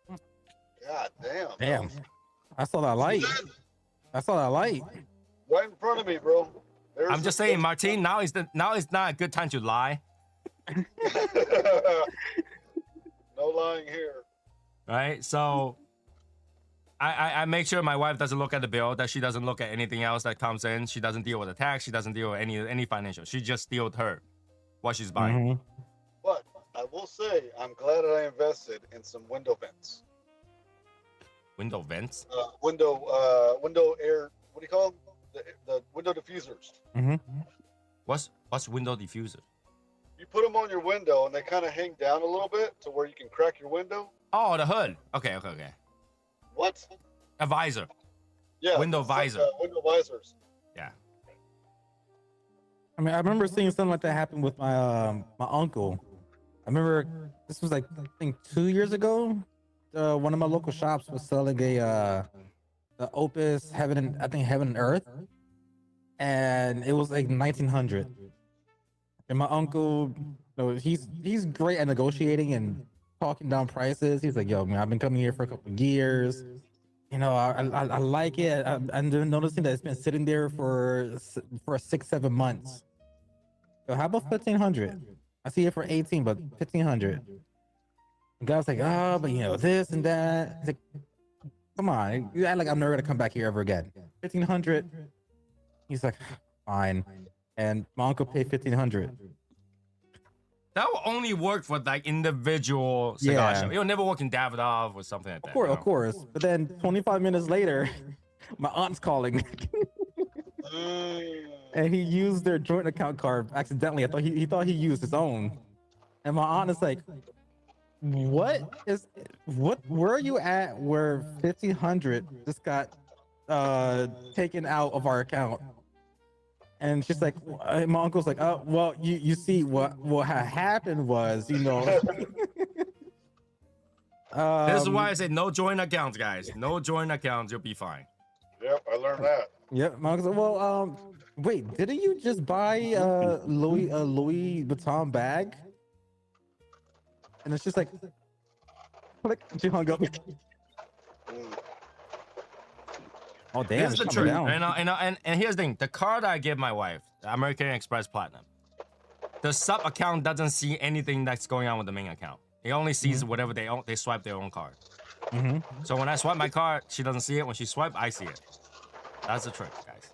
[SPEAKER 4] God damn.
[SPEAKER 5] Damn. I saw that light. I saw that light.
[SPEAKER 4] Right in front of me, bro.
[SPEAKER 2] I'm just saying, Martin, now is not a good time to lie.
[SPEAKER 4] No lying here.
[SPEAKER 2] Right? So I make sure my wife doesn't look at the bill, that she doesn't look at anything else that comes in. She doesn't deal with the tax. She doesn't deal with any financial. She just deals with her, what she's buying.
[SPEAKER 5] Mm-hmm.
[SPEAKER 4] But I will say, I'm glad that I invested in some window vents.
[SPEAKER 2] Window vents?
[SPEAKER 4] Window air, what do you call them? The window diffusers.
[SPEAKER 5] Mm-hmm.
[SPEAKER 2] What's window diffuser?
[SPEAKER 4] You put them on your window and they kind of hang down a little bit to where you can crack your window.
[SPEAKER 2] Oh, the hood. Okay.
[SPEAKER 4] What?
[SPEAKER 2] A visor.
[SPEAKER 4] Yeah.
[SPEAKER 2] Window
[SPEAKER 4] it's like,
[SPEAKER 2] visor.
[SPEAKER 4] window visors.
[SPEAKER 2] Yeah.
[SPEAKER 5] I mean, I remember seeing something like that happen with my my uncle. I remember this was like I think 2 years ago. One of my local shops was selling the Opus Heaven and Earth, and it was like 1900. And my uncle, he's great at negotiating and talking down prices. He's like, "Yo, man, I've been coming here for a couple of years. You know, I like it. I'm noticing that it's been sitting there for 6-7 months. So how about 1500? I see it for 18, but 1500." The guy's like, "Oh, but you know this and that." He's like, "Come on, you act like I'm never gonna come back here ever again." 1500. He's like, "Fine," and my uncle paid 1500.
[SPEAKER 2] That will only work for like individual cigar
[SPEAKER 5] Yeah.
[SPEAKER 2] shop. It'll never work in Davidoff or something like that.
[SPEAKER 5] Of course. But then 25 minutes later, my aunt's calling, and he used their joint account card accidentally. I thought he thought he used his own, and my aunt is like, Where are you at where 1500 just got taken out of our account?" And she's like, my uncle's like, "Oh, well, you see what had happened was, you know."
[SPEAKER 2] This is why I said no joint accounts, guys. No joint accounts, you'll be fine.
[SPEAKER 4] Yep, I learned that.
[SPEAKER 5] Yep, my uncle's like, "Well, wait, didn't you just buy Louis Vuitton bag?" And it's just like, click, she hung up. Oh damn!
[SPEAKER 2] This is the
[SPEAKER 5] it's
[SPEAKER 2] truth.
[SPEAKER 5] coming down.
[SPEAKER 2] And here's the thing: the card I give my wife, the American Express Platinum, the sub account doesn't see anything that's going on with the main account. It only sees whatever they swipe their own card.
[SPEAKER 5] Mm-hmm.
[SPEAKER 2] So when I swipe my card, she doesn't see it. When she swipe, I see it. That's the trick, guys.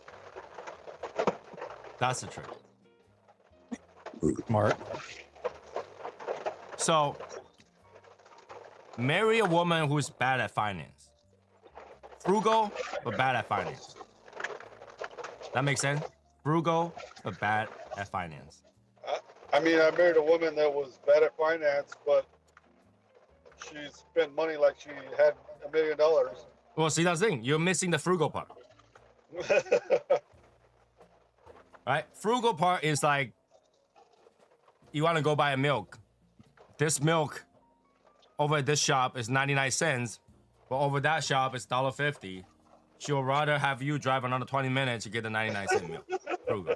[SPEAKER 2] That's the trick.
[SPEAKER 5] Smart.
[SPEAKER 2] So marry a woman who's bad at finance. Frugal, but bad at finance. That makes sense? Frugal, but bad at finance.
[SPEAKER 4] I mean, I married a woman that was bad at finance, but she spent money like she had $1 million.
[SPEAKER 2] Well, see, that's the thing. You're missing the frugal part, right? Frugal part is like, you want to go buy a milk. This milk over at this shop is 99 cents, but over that shop is $1.50. She'll rather have you drive another 20 minutes to get the 99-cent milk. Frugal.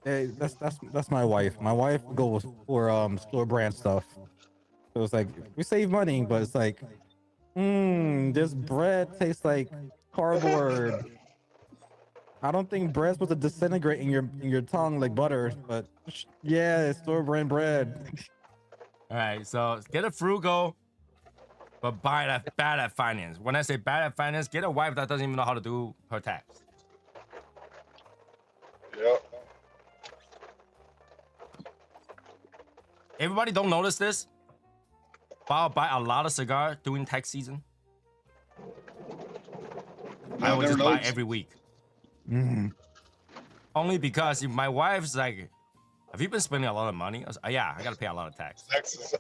[SPEAKER 5] Hey, that's my wife. My wife goes for store brand stuff. So it's like we save money, but it's like, this bread tastes like cardboard. I don't think bread's supposed to disintegrate in your tongue like butter, but yeah, it's store brand bread.
[SPEAKER 2] All right, so get a frugal, but buy that bad at finance. When I say bad at finance, get a wife that doesn't even know how to do her tax.
[SPEAKER 4] Yep.
[SPEAKER 2] Everybody don't notice this, but I'll buy a lot of cigar during tax season. I
[SPEAKER 4] I've
[SPEAKER 2] will
[SPEAKER 4] never
[SPEAKER 2] just buy
[SPEAKER 4] noticed.
[SPEAKER 2] every week.
[SPEAKER 5] Mm.
[SPEAKER 2] Only because if my wife's like, have you been spending a lot of money? I was, yeah, I gotta pay a lot of tax.
[SPEAKER 4] Texas.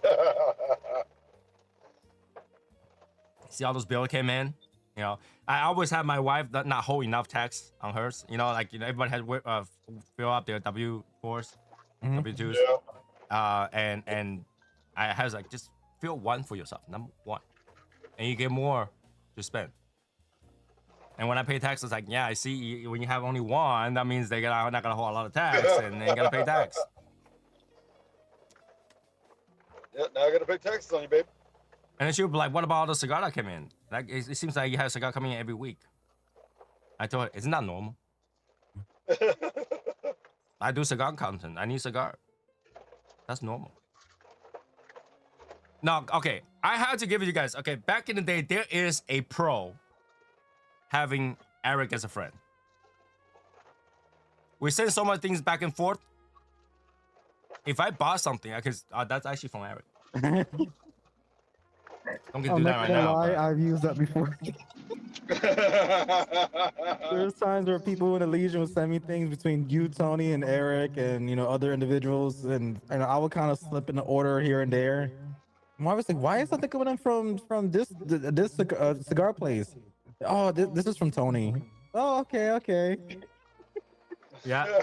[SPEAKER 2] See all those bills came in? You know, I always have my wife not hold enough tax on hers. You know, like, you know, everybody has fill up their W4s,
[SPEAKER 5] Mhm.
[SPEAKER 2] W2s.
[SPEAKER 4] Yeah.
[SPEAKER 2] And I has like, just fill one for yourself, number one. And you get more to spend. And when I pay taxes, like, yeah, I see when you have only one, that means they're not gonna hold a lot of tax, and then you gotta pay tax.
[SPEAKER 4] Yeah, now I gotta pay taxes on you, babe.
[SPEAKER 2] And then she'll be like, what about all the cigar that came in? Like, it seems like you have a cigar coming in every week. I told her, isn't that normal? I do cigar content. I need cigar. That's normal. No, okay. I had to give it to you guys. Okay, back in the day, there is a pro having Eric as a friend. We send so much things back and forth. If I bought something, I could. That's actually from Eric. Don't get to
[SPEAKER 5] I'm
[SPEAKER 2] do that
[SPEAKER 5] not
[SPEAKER 2] right
[SPEAKER 5] gonna
[SPEAKER 2] now.
[SPEAKER 5] lie,
[SPEAKER 2] but-
[SPEAKER 5] I've used that before. There's times where people in the Legion would send me things between you, Tony, and Eric, and other individuals, and I would kind of slip in the order here and there. And I was like, why is something coming in from this cigar place? Oh, this is from Tony. Oh, okay.
[SPEAKER 2] Yeah.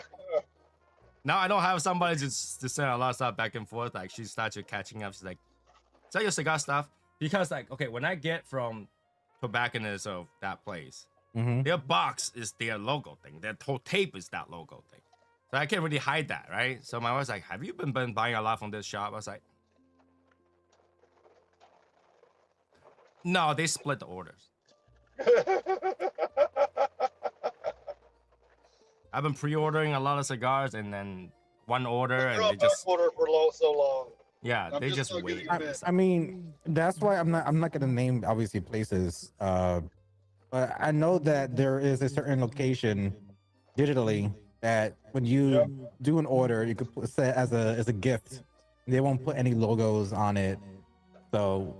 [SPEAKER 2] Now I don't have somebody to send a lot of stuff back and forth. Like, she started catching up. She's like, "Is that your cigar stuff?" Because, like, okay, when I get from tobacconists of that place,
[SPEAKER 5] Mm-hmm.
[SPEAKER 2] their box is their logo thing. Their whole tape is that logo thing. So I can't really hide that, right? So my wife's like, "Have you been buying a lot from this shop?" I was like, "No, they split the orders. I've been pre-ordering a lot of cigars, and then one order, and they just
[SPEAKER 4] order for so long.
[SPEAKER 2] yeah,
[SPEAKER 4] I'm
[SPEAKER 2] they
[SPEAKER 4] just
[SPEAKER 2] just
[SPEAKER 4] not
[SPEAKER 2] wait.
[SPEAKER 4] getting it.
[SPEAKER 5] I mean, that's why I'm not gonna name obviously places. But I know that there is a certain location digitally that when you do an order, you could set as a gift. They won't put any logos on it. So